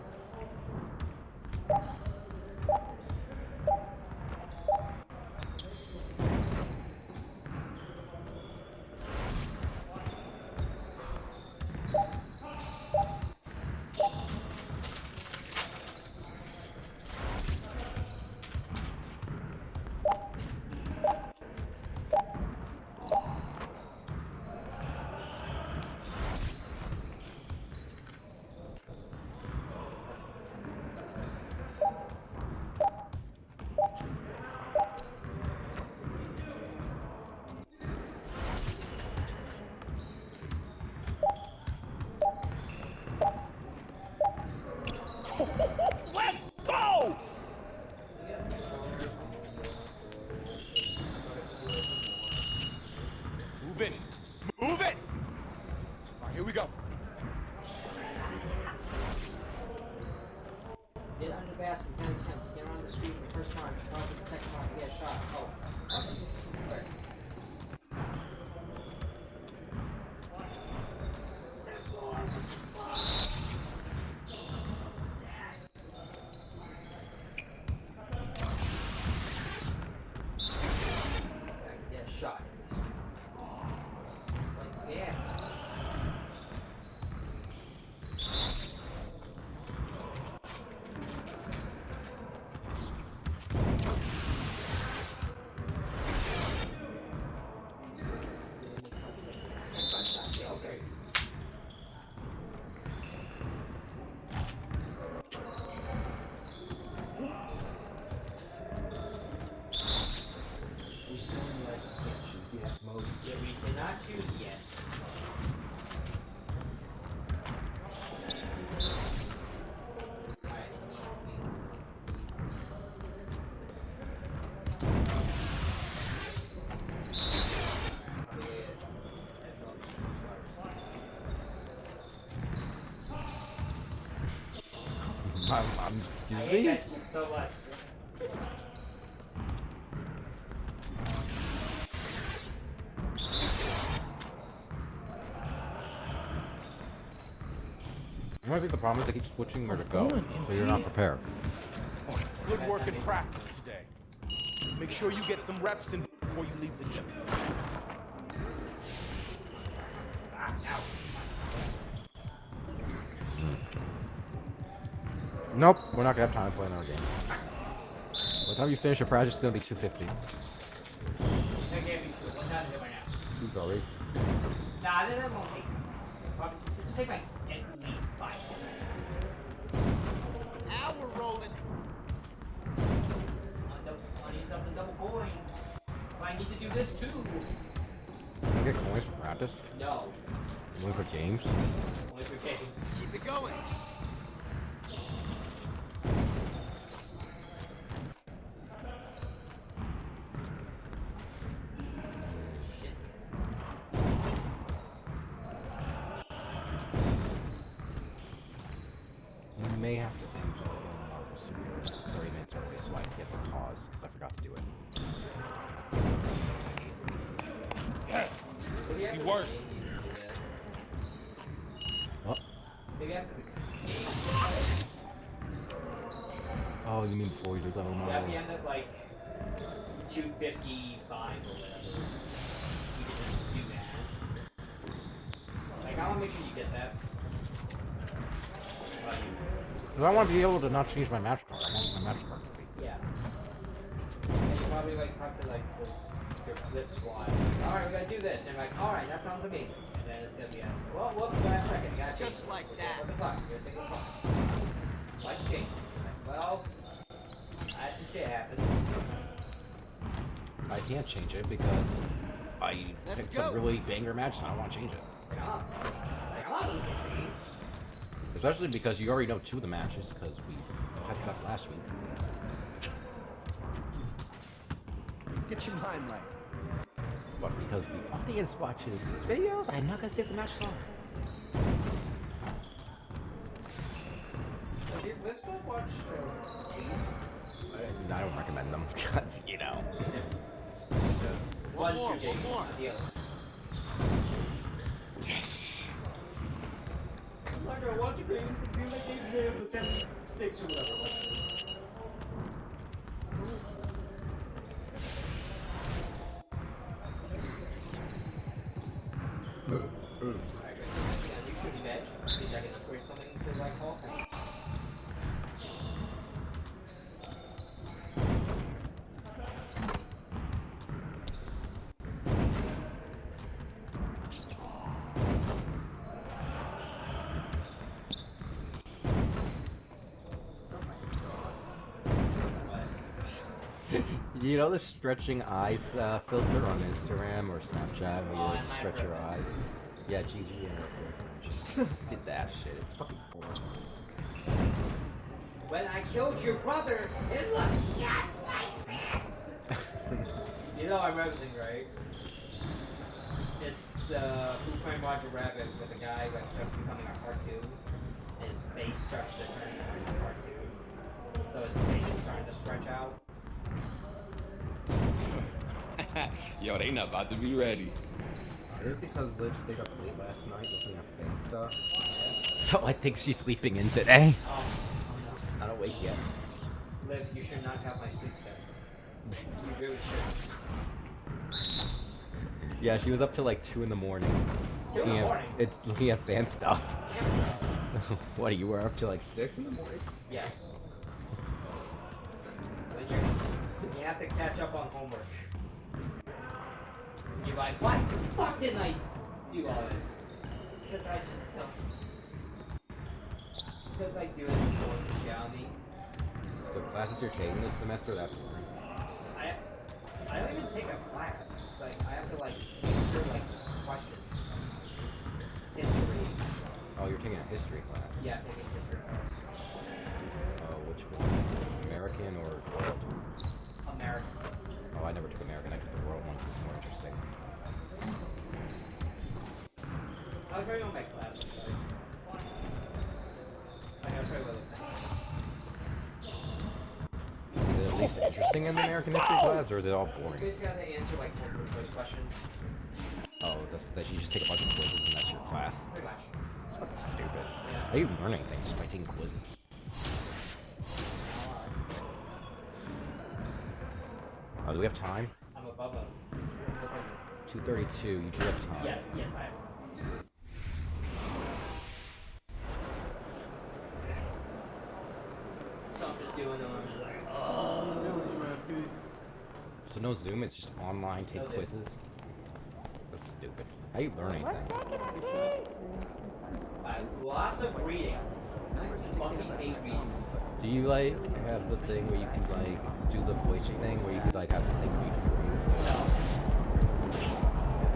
Let's go! Move it. Move it! All right, here we go. Get under the basket, 10 attempts. Get around the screen for the first time. Run for the second time. Get a shot. Oh. 1, 2, 3. Get a shot. Yes. Okay. We still can't choose yet. Mode. Yeah, we cannot choose yet. Alright, it needs me. Excuse I me? hate that shit so much. I think the problem is they keep switching where to go, so you're not prepared. Good work in practice today. Make sure you get some reps in before you leave the gym. Nope, we're not gonna have time to play another game. By the time you finish your practice, it's gonna be 250. That can't be true. What time is it right now? Too sorry. Nah, that won't take. Probably, this will take like at least 5 minutes. Now we're rolling. I need something double coin. I need to do this too. Can you get coins for practice? No. Only for games? Only for games. Keep it going. may have to end Marvel Super 30 minutes early so I can get the pause, because I forgot to do it. Yes! He worked. What? Maybe after Oh, you mean before you do level 9? at the end of like 255 or whatever. You can just do that. Like, I want to make sure you get that. Because I want to be able to not change my match card. I want my match card to be. Yeah. And you probably like talk to like your flip squad. Alright, we gotta do this. And they're like, alright, that sounds amazing. And then it's gonna be a, well, whoops, last second. You gotta Just like that. What the fuck? You gotta think of the fuck. Why'd you change it? Well, I had some shit happen. I can't change it because I picked some really banger matches and I don't want to change it. Like, I'm not losing these. Especially because you already know 2 of the matches because we hyped it up last week. Get your mind right. But because the audience watches these videos, I'm not gonna say what the matches are. Let's go watch these. I don't recommend them because, you know. One more. The other. Yes. I'm not gonna watch it, but you feel like they did the 76 or whatever it was. You should imagine. Think I can upgrade something to like Hall? You know the stretching eyes filter on Instagram or Snapchat where you like stretch your eyes? Yeah, GG just did that shit. It's fucking boring. When I killed your brother, it looked just like this! You know I'm referencing, right? It's Who Framed Roger Rabbit with a guy who starts becoming a cartoon. His face starts to turn into a cartoon. So his face is starting to stretch out. Yo, they not about to be ready. I think because Liv stayed up late last night looking at fan stuff. So I think she's sleeping in today. She's not awake yet. Liv, you should not have my sleep schedule. You really should. Yeah, she was up till like 2 in the morning. 2 in the morning? Looking at fan stuff. What, you were up till like 6 in the morning? Yes. You have to catch up on homework. You're like, what the fuck didn't I do all this? Because I just don't. Because I do it before it's shit on me. The classes you're taking this semester, that's boring. I don't even take a class. It's like, I have to like answer like questions. History. Oh, you're taking a history class? Yeah, I'm taking a history class. Oh, which one? American or world? American. Oh, I never took American. I took the world one because it's more interesting. I was writing on my class. I gotta try what it looks like. Is it at least interesting in the American history class, or is it all You boring? guys gotta answer like multiple choice questions. Oh, that you just take a bunch of quizzes and that's your class? Pretty much. It's fucking stupid. How are you learning things by taking quizzes? Oh, do we have time? I'm above them. 2:32. You do have time. Yes, I have. So I'm just doing them. I'm just like, So no Zoom. It's just online. Take quizzes. That's stupid. How are you learning things? Lots of reading. I fucking hate reading. Do you like have the thing where you can like do the voice thing where you could like have the thing read for you and stuff?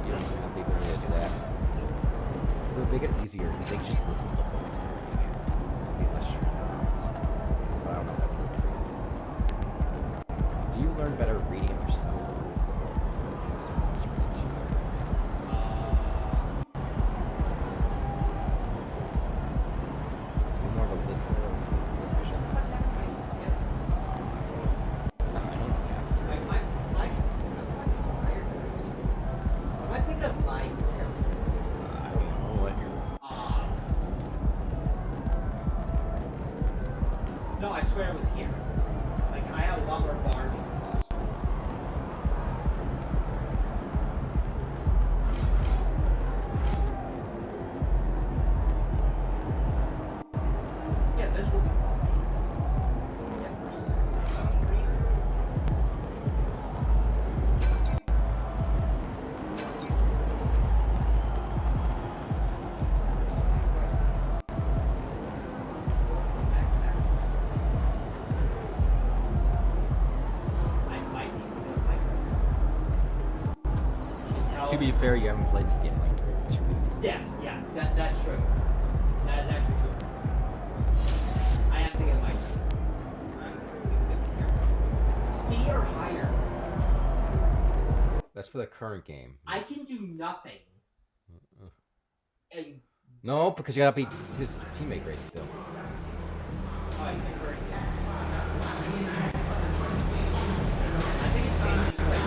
You don't have the ability to do that. So it'll make it easier because they just listen to the book instead of reading it. It'd be less stress. But I don't know if that's good for you. Do you learn better reading it yourself? Or do you have someone else read it to you? Are you more of a listener or No, I swear it was here. Like, I had a lot more bar games. Yeah, this one's fun. Yeah, for some reason. To be fair, you haven't played this game in like 2 weeks. Yes, yeah, that's true. That is actually true. I am thinking like C or higher. That's for the current game. I can do nothing. And No, because you gotta beat his teammate grade still. I think it changes like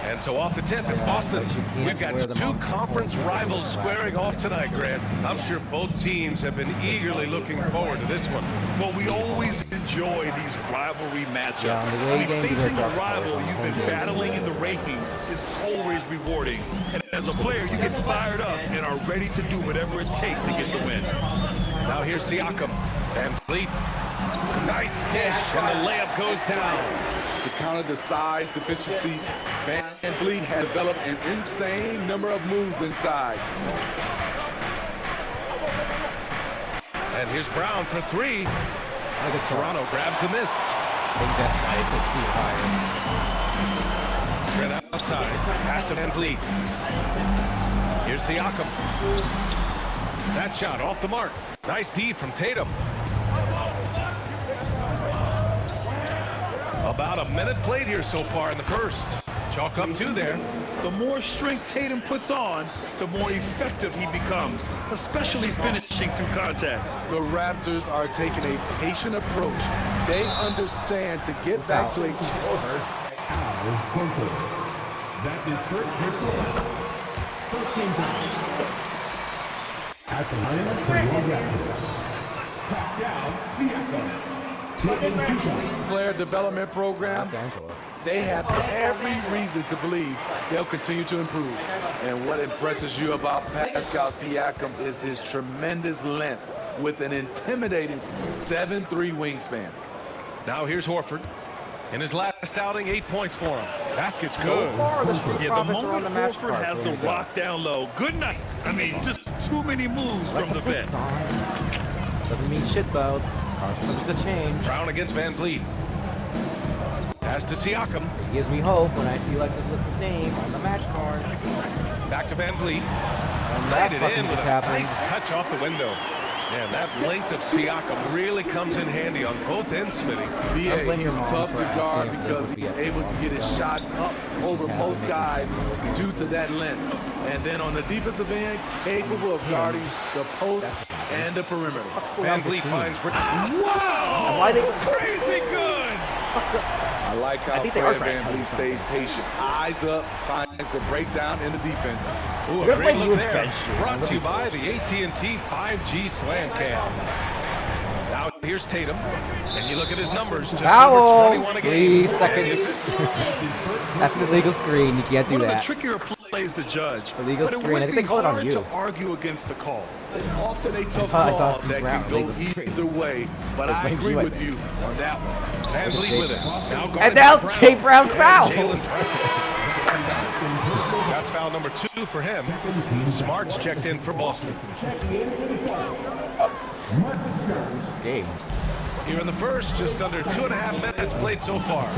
And so off the tip, it's Boston. We've got two conference rivals squaring off tonight, Grant. I'm sure both teams have been eagerly looking forward to this one. Well, we always enjoy these rivalry matchups. Yeah, I mean, facing a rival you've been battling in the rankings is always rewarding. And as a player, you get fired up and are ready to do whatever it takes to get the win. Now here's Siakam. Van Fleet. Nice dish, and the layup goes down. To counter the size deficiency, Van Fleet has developed an insane number of moves inside. And here's Brown for three. Toronto grabs the miss. I think that's why it says C or higher. Trent outside. Pass to Van Fleet. Here's Siakam. That shot off the mark. Nice D from Tatum. About a minute played here so far in the first. Chalk up two there. The more strength Tatum puts on, the more effective he becomes, especially finishing through contact. The Raptors are taking a patient approach. They understand to get back to a That is first personal foul. First team time. At the lineup for your Raptors, Pascal Siakam. Player development program. They have every reason to believe they'll continue to improve. And what impresses you about Pascal Siakam is his tremendous length with an intimidating 7'3" wingspan. Now here's Horford. In his last outing, 8 points for him. Basket's good. Yeah, the moment Horford has the rock down low, good night. I mean, just too many moves from the bench. Doesn't mean shit though. It's a change. Brown against Van Fleet. Pass to Siakam. It gives me hope when I see Lex's name on the match card. Back to Van Fleet. Laid it in with a nice touch off the window. Man, that length of Siakam really comes in handy on both ends, Smitty. BA is tough to guard because he's able to get his shots up over most guys due to that length. And then on the defensive end, capable of guarding the post and the perimeter. Van Fleet finds... Wow! Why they... Crazy good! I like how Fred Van Fleet stays patient. Eyes up, finds the breakdown in the defense. Ooh, a great look there. Brought to you by the AT&T 5G Slam Cam. Now here's Tatum, and you look at his numbers. Just Foul! over 21 a game. 3 seconds. That's the legal screen. You can't do One that. of the trickier plays to judge. Illegal but it screen. I would think be they call it on hard you. to argue against the call. It's often a tough I saw call Steve that Brown, can go legal screen. either way, but I agree with you on that one. Van Fleet with it. And now Jay Brown foul. That's foul number 2 for him. Smart's checked in for Boston. This game. Here in the first, just under 2.5 minutes played so far.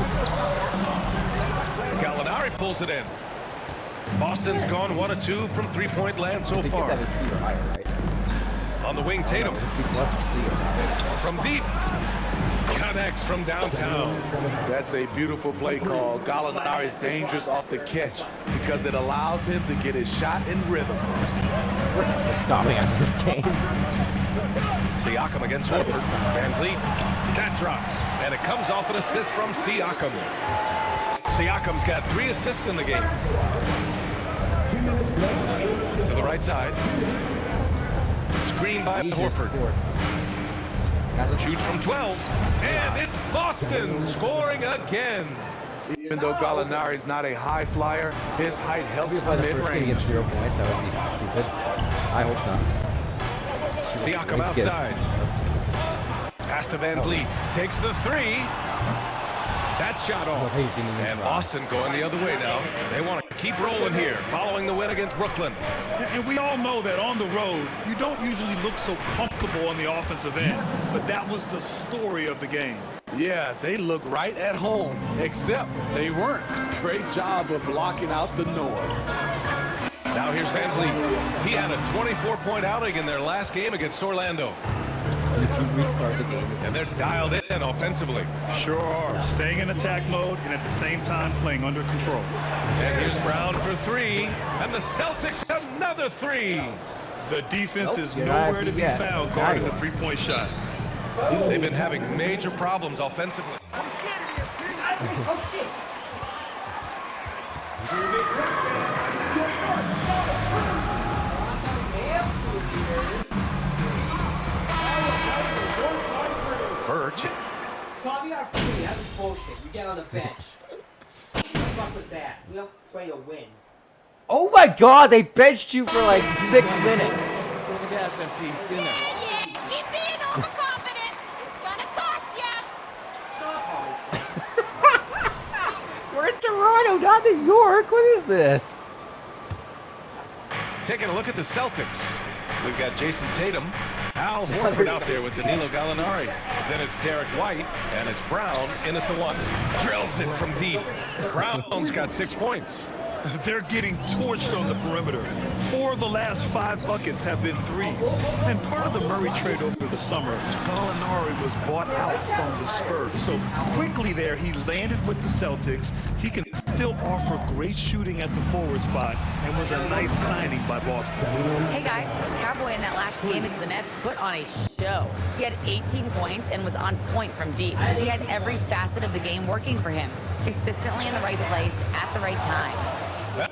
Gallinari pulls it in. Boston's gone 1 of 2 from three-point land so far. That is C or higher, right? On the wing, Tatum. C plus or C or higher. From deep. connects from downtown. That's a beautiful play call. Gallinari is dangerous off the catch because it allows him to get his shot in rhythm. We're stopping at this game. Siakam against Horford. Van Vliet. That drops. And it comes off an assist from Siakam. Siakam's got 3 assists in the game. To the right side. Screen by Horford. Shoots from 12. And it's Boston scoring again. Even though Gallinari is not a high flyer, his height helps If I from was going to mid-range. get 0 points, that would be stupid. I hope not. Siakam outside. Pass to Van Vliet. Takes the 3. That shot off. And Boston going the other way now. They want to keep rolling here, following the win against Brooklyn. And we all know that on the road, you don't usually look so comfortable on the offensive end. But that was the story of the game. Yeah, they look right at home, except they weren't. Great job of blocking out the noise. Now here's Van Vliet. He had a 24-point outing in their last game against Orlando. Restart the game. And they're dialed in offensively. Sure are. Staying in attack mode and at the same time playing under control. And here's Brown for 3. And the Celtics another 3. The defense is nowhere to be found guarding the three-point shot. They've been having major problems offensively. Oh, shit. Birch. Tommy, our free. That's bullshit. You get on the bench. What the fuck was that? We don't play to win. Oh my god, they benched you for like 6 minutes. Fill the gas, MP. Get in there. Keep being overconfident. It's gonna cost ya. We're in Toronto, not New York. What is this? Taking a look at the Celtics. We've got Jason Tatum, Al Horford out there with Danilo Gallinari. Then it's Derek White, and it's Brown in at the 1. Drills it from deep. Brown's got 6 points. They're getting torched on the perimeter. 4 of the last 5 buckets have been threes. And part of the Murray trade over the summer, Gallinari was bought out from the Spurs. So quickly there, he landed with the Celtics. He can still offer great shooting at the forward spot and was a nice signing by Boston. Hey guys, Cowboy in that last game against the Nets put on a show. He had 18 points and was on point from deep. He had every facet of the game working for him, consistently in the right place at the right time.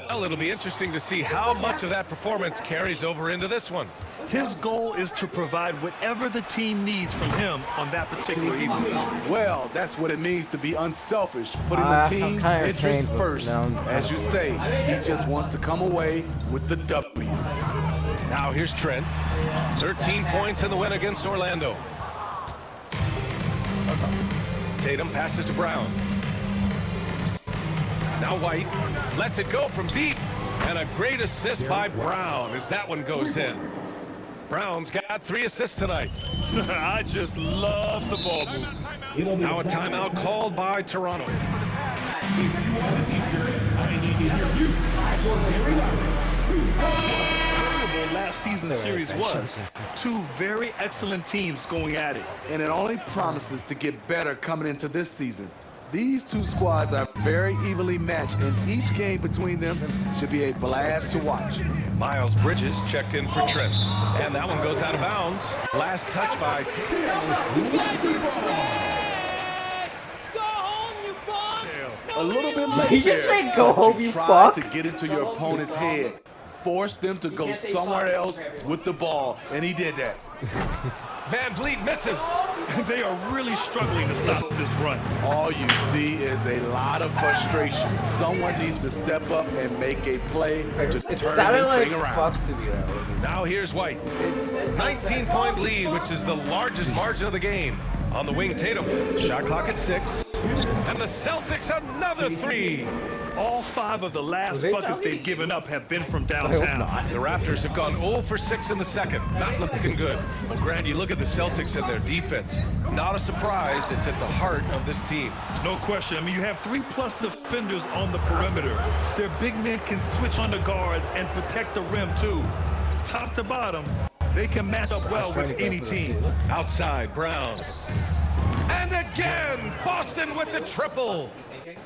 Well, it'll be interesting to see how much of that performance carries over into this one. His goal is to provide whatever the team needs from him on that particular evening. Well, that's what it means to be unselfish, putting the team's interests first. As you say, he just wants to come away with the W. Now here's Trent. 13 points in the win against Orlando. Tatum passes to Brown. Now White lets it go from deep. And a great assist by Brown as that one goes in. Brown's got 3 assists tonight. I just love the ball move. Now a timeout called by Toronto. Last season's series was 2 very excellent teams going at it. And it only promises to get better coming into this season. These 2 squads are very evenly matched, and each game between them should be a blast to watch. Miles Bridges checked in for Trent. And that one goes out of bounds. Last touch by... A little bit late. He just said, "Go home, you Try fucks." to get into your opponent's head. Force them to go somewhere else with the ball, and he did that. Van Vliet misses. They are really struggling to stop this run. All you see is a lot of frustration. Someone needs to step up and make a play to turn this thing around. Now here's White. 19-point lead, which is the largest margin of the game. On the wing, Tatum. Shot clock at 6. And the Celtics another 3. All 5 of the last buckets they've given up have been from downtown. The Raptors have gone 0 for 6 in the second. Not looking good. But Grant, you look at the Celtics and their defense. Not a surprise. It's at the heart of this team. No question. I mean, you have 3+ defenders on the perimeter. Their big men can switch on the guards and protect the rim, too. Top to bottom, they can match up well with any team. Outside, Brown. And again! again, Boston with the triple.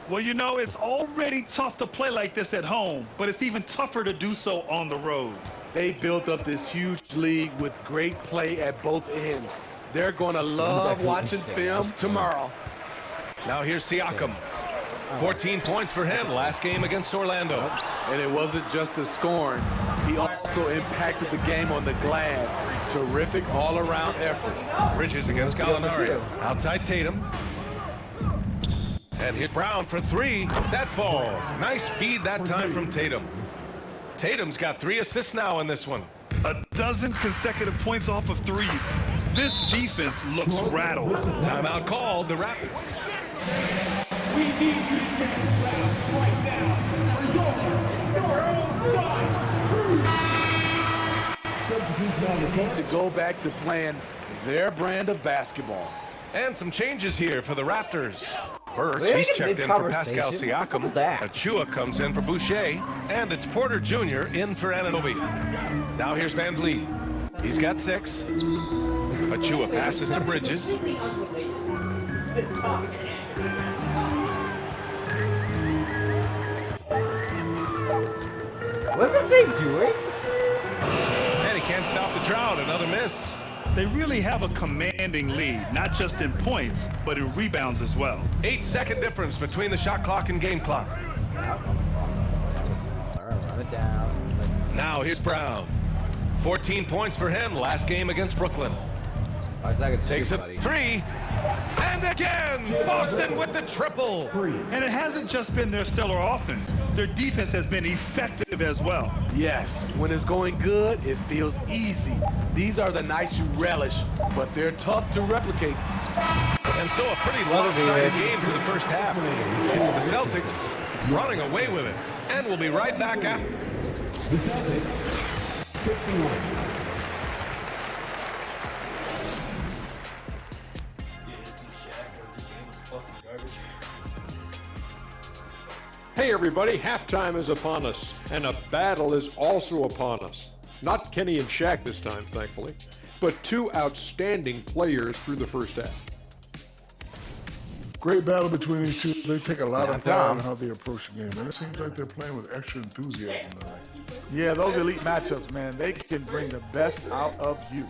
Well, you know, it's already tough to play like this at home, but it's even tougher to do so on the road. They built up this huge lead with great play at both ends. They're going to love watching film tomorrow. Now here's Siakam. 14 points for him last game against Orlando. And it wasn't just the scoring. He also impacted the game on the glass. Terrific all-around effort. Bridges against Gallinari. Outside Tatum. And here's Brown for three. That falls. Nice feed that time from Tatum. Tatum's got 3 assists now in this one. A dozen consecutive points off of threes. This defense looks rattled. Timeout called, the Raptors. We need you to get right now for your own side. To go back to playing their brand of basketball. And some changes here for the Raptors. Birch, Wait, he's checked in for Pascal conversation? What Siakam. was that? Achua comes in for Boucher. And it's Porter Jr. in for Anunoby. Now here's Van Vliet. He's got 6. Achua passes to Bridges. What are they doing? And he can't stop the drought. Another miss. They really have a commanding lead, not just in points, but in rebounds as well. 8-second difference between the shot clock and game clock. Run it down. Now here's Brown. 14 points for him last game against Brooklyn. 5 seconds. Takes a 3. And again, Boston with the triple. And it hasn't just been their stellar offense. Their defense has been effective as well. Yes, when it's going good, it feels easy. These are the nights you relish, but they're tough to replicate. And so a pretty lopsided game for the first half. It's the Celtics running away with it. And we'll be right back after. The Celtics, 51. Hey everybody, halftime is upon us, and a battle is also upon us. Not Kenny and Shaq this time, thankfully, but 2 outstanding players through the first half. Great battle between these two. They take a lot of pride in how they approach the game, and it seems like they're playing with extra enthusiasm tonight. Yeah, those elite matchups, man, they can bring the best out of you.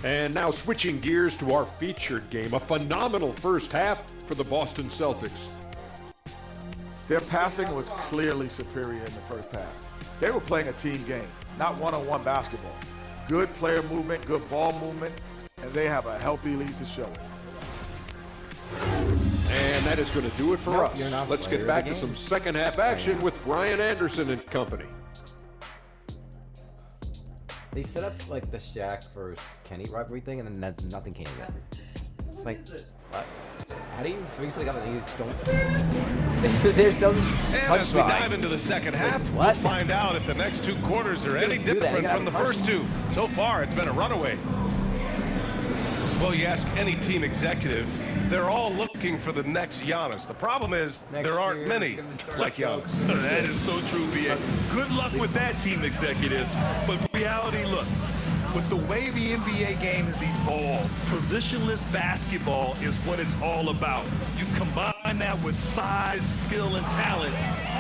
And now switching gears to our featured game, a phenomenal first half for the Boston Celtics. Their passing was clearly superior in the first half. They were playing a team game, not one-on-one basketball. Good player movement, good ball movement, and they have a healthy lead to show it. And that is going to do it for us. Let's get back to some second half action with Brian Anderson and company. They set up like the Shaq versus Kenny rivalry thing, and then nothing came of it. It's like, what? How do you basically got to don't? There's no. And as we dive into the second half, we'll find out if the next 2 quarters are any different from the first 2. So far, it's been a runaway. Well, you ask any team executive, they're all looking for the next Giannis. The problem is there aren't many like Giannis. That is so true, B.A. Good luck with that, team executives. But reality, look, with the way the NBA game has evolved, positionless basketball is what it's all about. You combine that with size, skill, and talent,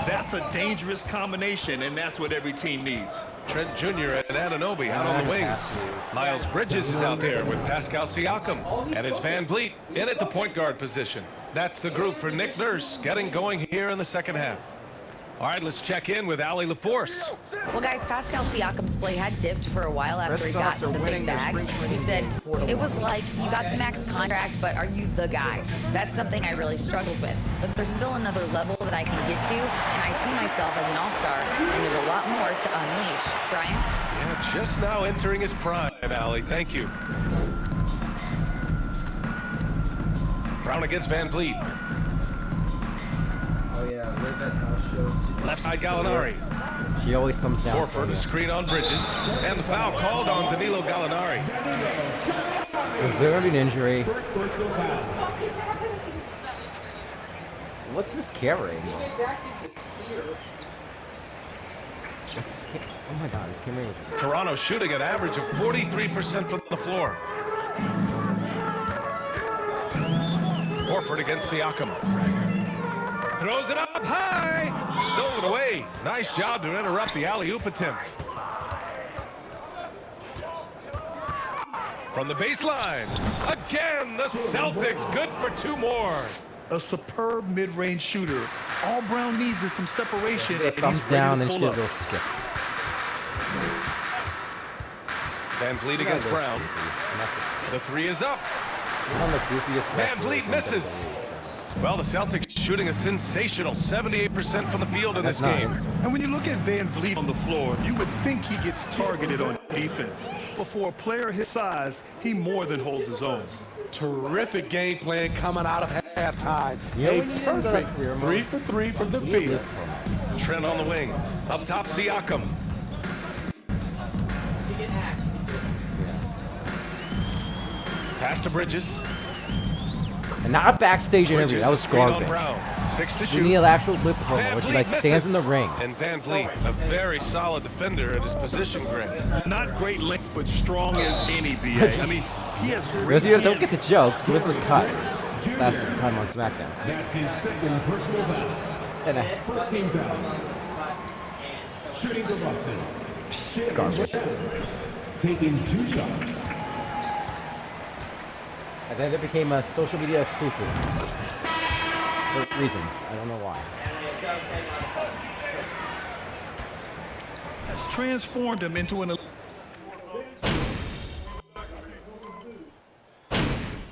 that's a dangerous combination, and that's what every team needs. Trent Jr. and Anunoby out on the wings. Miles Bridges is out there with Pascal Siakam. And it's Van Vliet in at the point guard position. That's the group for Nick Nurse getting going here in the second half. All right, let's check in with Allie LaForce. Well, guys, Pascal Siakam's play had dipped for a while after he got the big bag. He said, it was like, you got the max contract, but are you the guy? That's something I really struggled with. But there's still another level that I can get to, and I see myself as an all-star, and there's a lot more to unleash. Brian? Yeah, just now entering his prime, Allie. Thank you. Brown against Van Vliet. Oh yeah, where's that house show? Left side Gallinari. She always comes down. Horford, a screen on Bridges. And the foul called on Danilo Gallinari. Is there an injury? What's this camera angle? Oh my god, this camera is... Toronto shooting an average of 43% from the floor. Horford against Siakam. Throws it up high. Stolen away. Nice job to interrupt the alley-oop attempt. From the baseline. Again, the Celtics good for 2 more. A superb mid-range shooter. All Brown needs is some separation. It comes down and she did a little skip. Van Vliet against Brown. The 3 is up. Van Vliet misses. Well, the Celtics shooting a sensational 78% from the field in this game. And when you look at Van Vliet on the floor, you would think he gets targeted on defense. But for a player his size, he more than holds his own. Terrific game plan coming out of halftime. Yeah, A we needed perfect the 3 for 3 from the field. Trent on the wing. Up top, Siakam. Pass to Bridges. And not a backstage interview. That was garbage. Brown. 6 to shoot. We need an actual lip promo where she like stands in the ring. And Van Vliet, a very solid defender at his position grip. Not great length, but strong as any, BA. I mean, he has great Don't get the joke. Lip was cut last time on SmackDown. That's his second personal foul. And a First team foul. Shooting to Boston. garbage. Taking 2 shots. And then it became a social media exclusive. For reasons. I don't know why. has transformed him into an.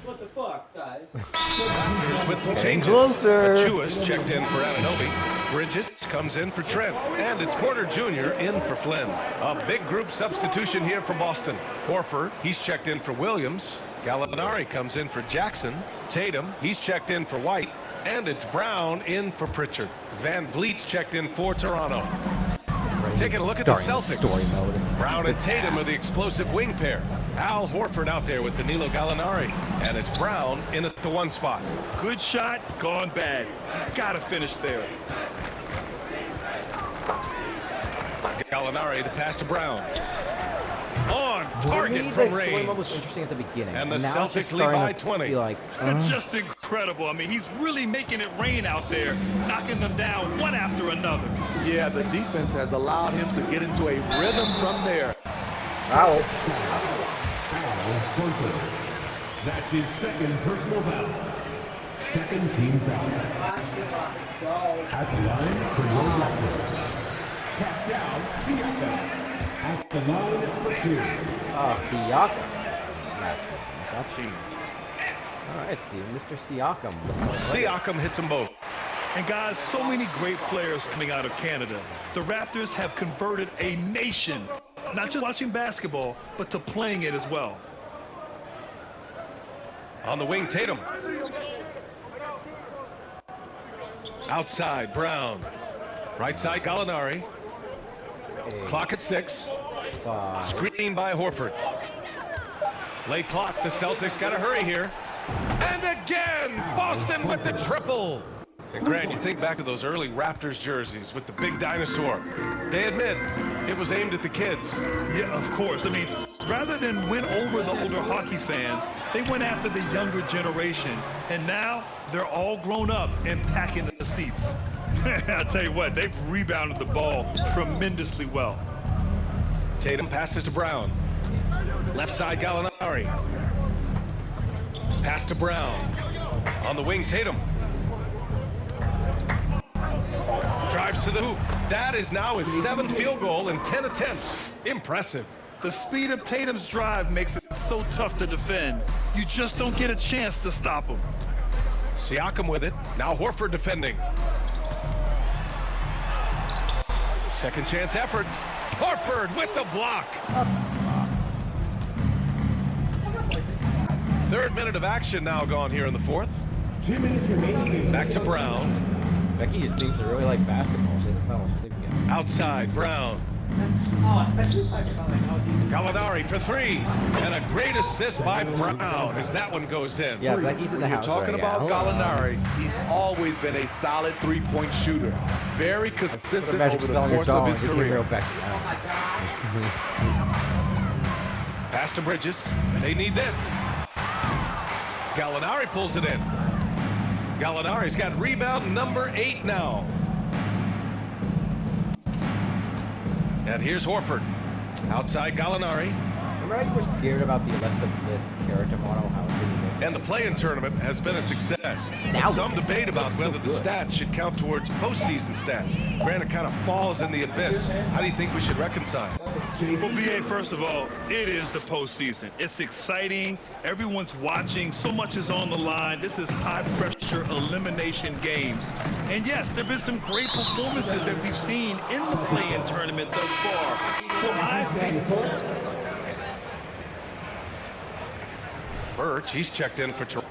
What the fuck, guys? Here's with some changes. Closer. Achua's checked in for Anunoby. Bridges comes in for Trent. And it's Porter Jr. in for Flynn. A big group substitution here for Boston. Horford, he's checked in for Williams. Gallinari comes in for Jackson. Tatum, he's checked in for White. And it's Brown in for Pritchard. Van Vliet's checked in for Toronto. Taking a look at the Celtics. Brown and Tatum are the explosive wing pair. Al Horford out there with Danilo Gallinari. And it's Brown in at the 1 spot. Good shot, gone bad. Gotta finish there. Gallinari, the pass to Brown. On target from range. What was interesting at the beginning. And the now Celtics lead by 20. Just incredible. I mean, he's really making it rain out there, knocking them down one after another. Yeah, the defense has allowed him to get into a rhythm from there. Foul. That's his second personal foul. Second team foul. At the line for your Raptors. Pascal Siakam. At the line for 2. Oh, Siakam. Nice. That team. All right, see, Mr. Siakam. Siakam hits them both. And guys, so many great players coming out of Canada. The Raptors have converted a nation, not just watching basketball, but to playing it as well. On the wing, Tatum. Outside, Brown. Right side, Gallinari. Clock at 6. Screen by Horford. Late clock, the Celtics got to hurry here. And again, Boston with the triple. And Grant, you think back to those early Raptors jerseys with the big dinosaur. They admit it was aimed at the kids. Yeah, of course. I mean, rather than win over the older hockey fans, they went after the younger generation. And now they're all grown up and packing the seats. I'll tell you what, they've rebounded the ball tremendously well. Tatum passes to Brown. Left side, Gallinari. Pass to Brown. On the wing, Tatum. Drives to the hoop. That is now his 7th field goal in 10 attempts. Impressive. The speed of Tatum's drive makes it so tough to defend. You just don't get a chance to stop him. Siakam with it. Now Horford defending. Second chance effort. Horford with the block. 3rd minute of action now gone here in the 4th. 2 minutes remaining. Back to Brown. Becky just seems to really like basketball. She hasn't fell asleep yet. Outside, Brown. Gallinari for 3. And a great assist by Brown as that one goes in. Yeah, Becky's in the house. You're talking about Gallinari. He's always been a solid 3-point shooter. Very consistent over the course of his career. Pass to Bridges. They need this. Gallinari pulls it in. Gallinari's got rebound number 8 now. And here's Horford. Outside Gallinari. Remember how you were scared about the Alexa Bliss character model? How it didn't look And the play-in tournament has been a success. Now But some debate about whether the stats should count towards postseason stats. Granted, kind of falls in the abyss. How do you think we should reconcile? Well, BA, first of all, it is the postseason. It's exciting. Everyone's watching. So much is on the line. This is high-pressure elimination games. And yes, there have been some great performances that we've seen in the play-in tournament thus far. So I think... Birch, he's checked in for Toronto.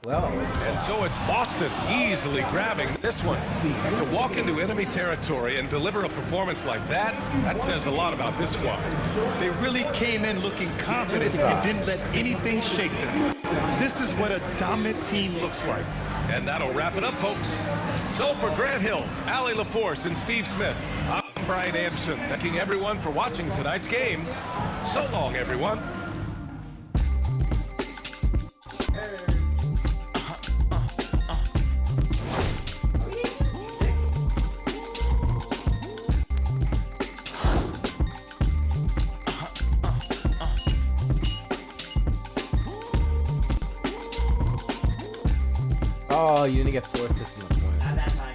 Well, and so it's Boston easily grabbing this one. To walk into enemy territory and deliver a performance like that, that says a lot about this squad. They really came in looking confident and didn't let anything shake them. This is what a dominant team looks like. And that'll wrap it up, folks. So for Grant Hill, Allie LaForce, and Steve Smith, I'm Brian Anderson, thanking everyone for watching tonight's game. So long, everyone. oh, you didn't get 4 assists in the point. At that time,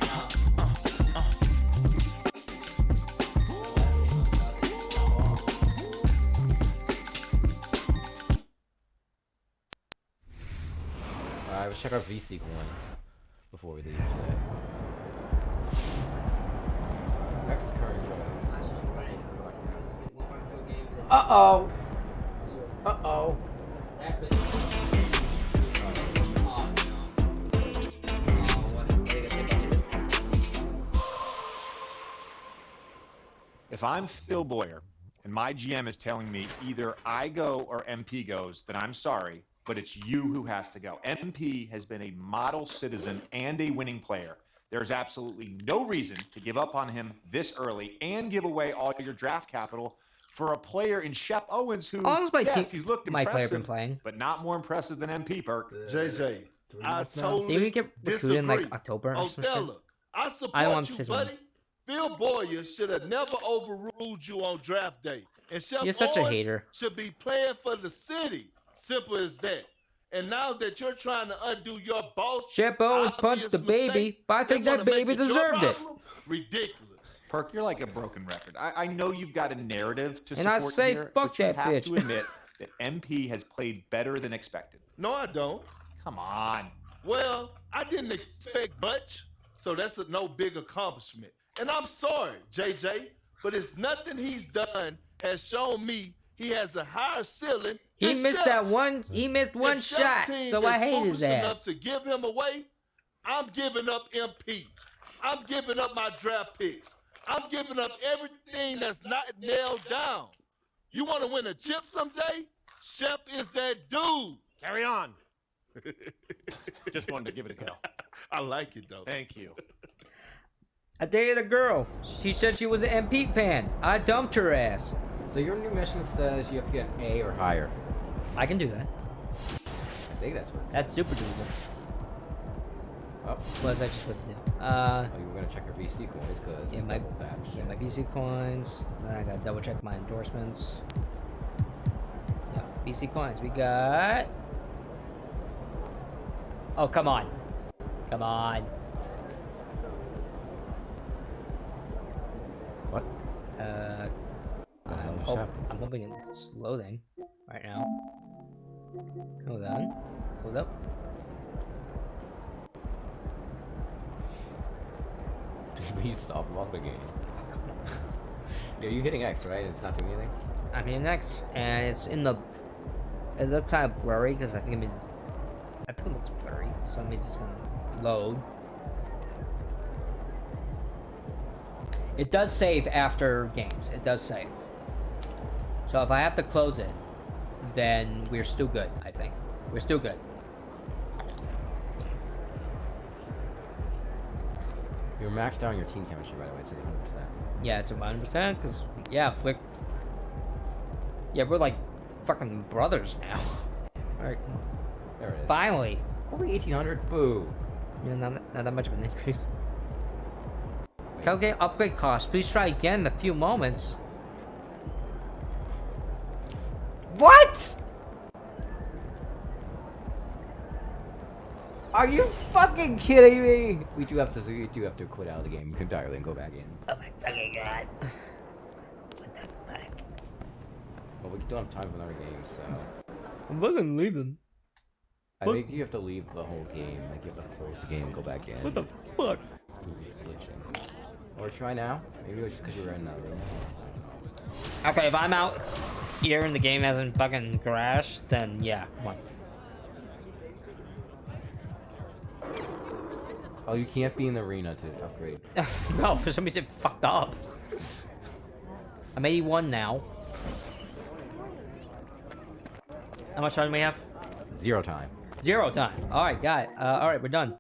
Alright, let's check our VC coin before we leave today. Next current Uh-oh. Uh-oh. If I'm Phil Boyer and my GM is telling me either I go or MP goes, then I'm sorry, but it's you who has to go. MP has been a model citizen and a winning player. There's absolutely no reason to give up on him this early and give away all your draft capital for a player in Shep Owens who, yes, he's looked my player impressive, been playing, but not more impressive than MP Perk. JJ, I Didn't we totally get recruited in like October or something? Othello, I support I don't want you, his buddy. one. Phil Boyer should have never overruled you on draft day. And Shep You're such a Owens hater. should be playing for the city. Simple as that. And now that you're trying to undo your boss, Shep Owens punched the baby, but I think that baby deserved it. Ridiculous. Perk, you're like a broken record. I know you've got a narrative to And support I say, here, fuck but you that have bitch. to admit that MP has played better than expected. No, I don't. Come on. Well, I didn't expect much, so that's a no big accomplishment. And I'm sorry, JJ, but it's nothing he's done has shown me he has a higher ceiling. He than missed Shep. that one. He missed one If Shep's shot, team so I is hate his foolish enough ass. to give him away, I'm giving up MP. I'm giving up my draft picks. I'm giving up everything that's not nailed down. You want to win a chip someday? Shep is that dude. Carry on. Just wanted to give it a go. I like it though. Thank you. I dated a girl. She said she was an MP fan. I dumped her ass. So your new mission says you have to get an A or higher. I can do that. I think that's what it says. That's super doable. Oh. What is that just what to do? Oh, you were gonna check your VC coins because Yeah, my VC coins. Then I gotta double check my endorsements. Yeah, VC coins. We got. Oh, come on. Come on. What? I'm hoping it's loading right now. Hold on. Hold up. We stopped off the game. Yeah, you hitting X, right? It's not doing anything? I'm hitting X, and it's in the. It looks kind of blurry because I think it means. I think it looks blurry, so it means it's gonna load. It does save after games. It does save. So if I have to close it, then we're still good, I think. We're still good. You're maxed out on your team chemistry, by the way. It's 100%. Yeah, it's 100% because, yeah, we're like fucking brothers now. Alright. There it is. Finally. Only 1800. Boo. Yeah, not that much of an increase. Calculate upgrade cost. Please try again in a few moments. What? Are you fucking kidding me? We do have to quit out of the game entirely and go back in. Oh my fucking god. Well, we don't have time for another game, so. I'm fucking leaving. I think you have to leave the whole game. Like, you have to close the game and go back in. What the fuck? It's glitching. Or try now. Maybe it's just because you were in that room. Okay, if I'm out here and the game hasn't fucking crashed, then yeah, come on. Oh, you can't be in the arena to upgrade. No, for some reason it fucked up. I'm 81 now. How much time do we have? 0 time. 0 time. Alright, got it. Alright, we're done.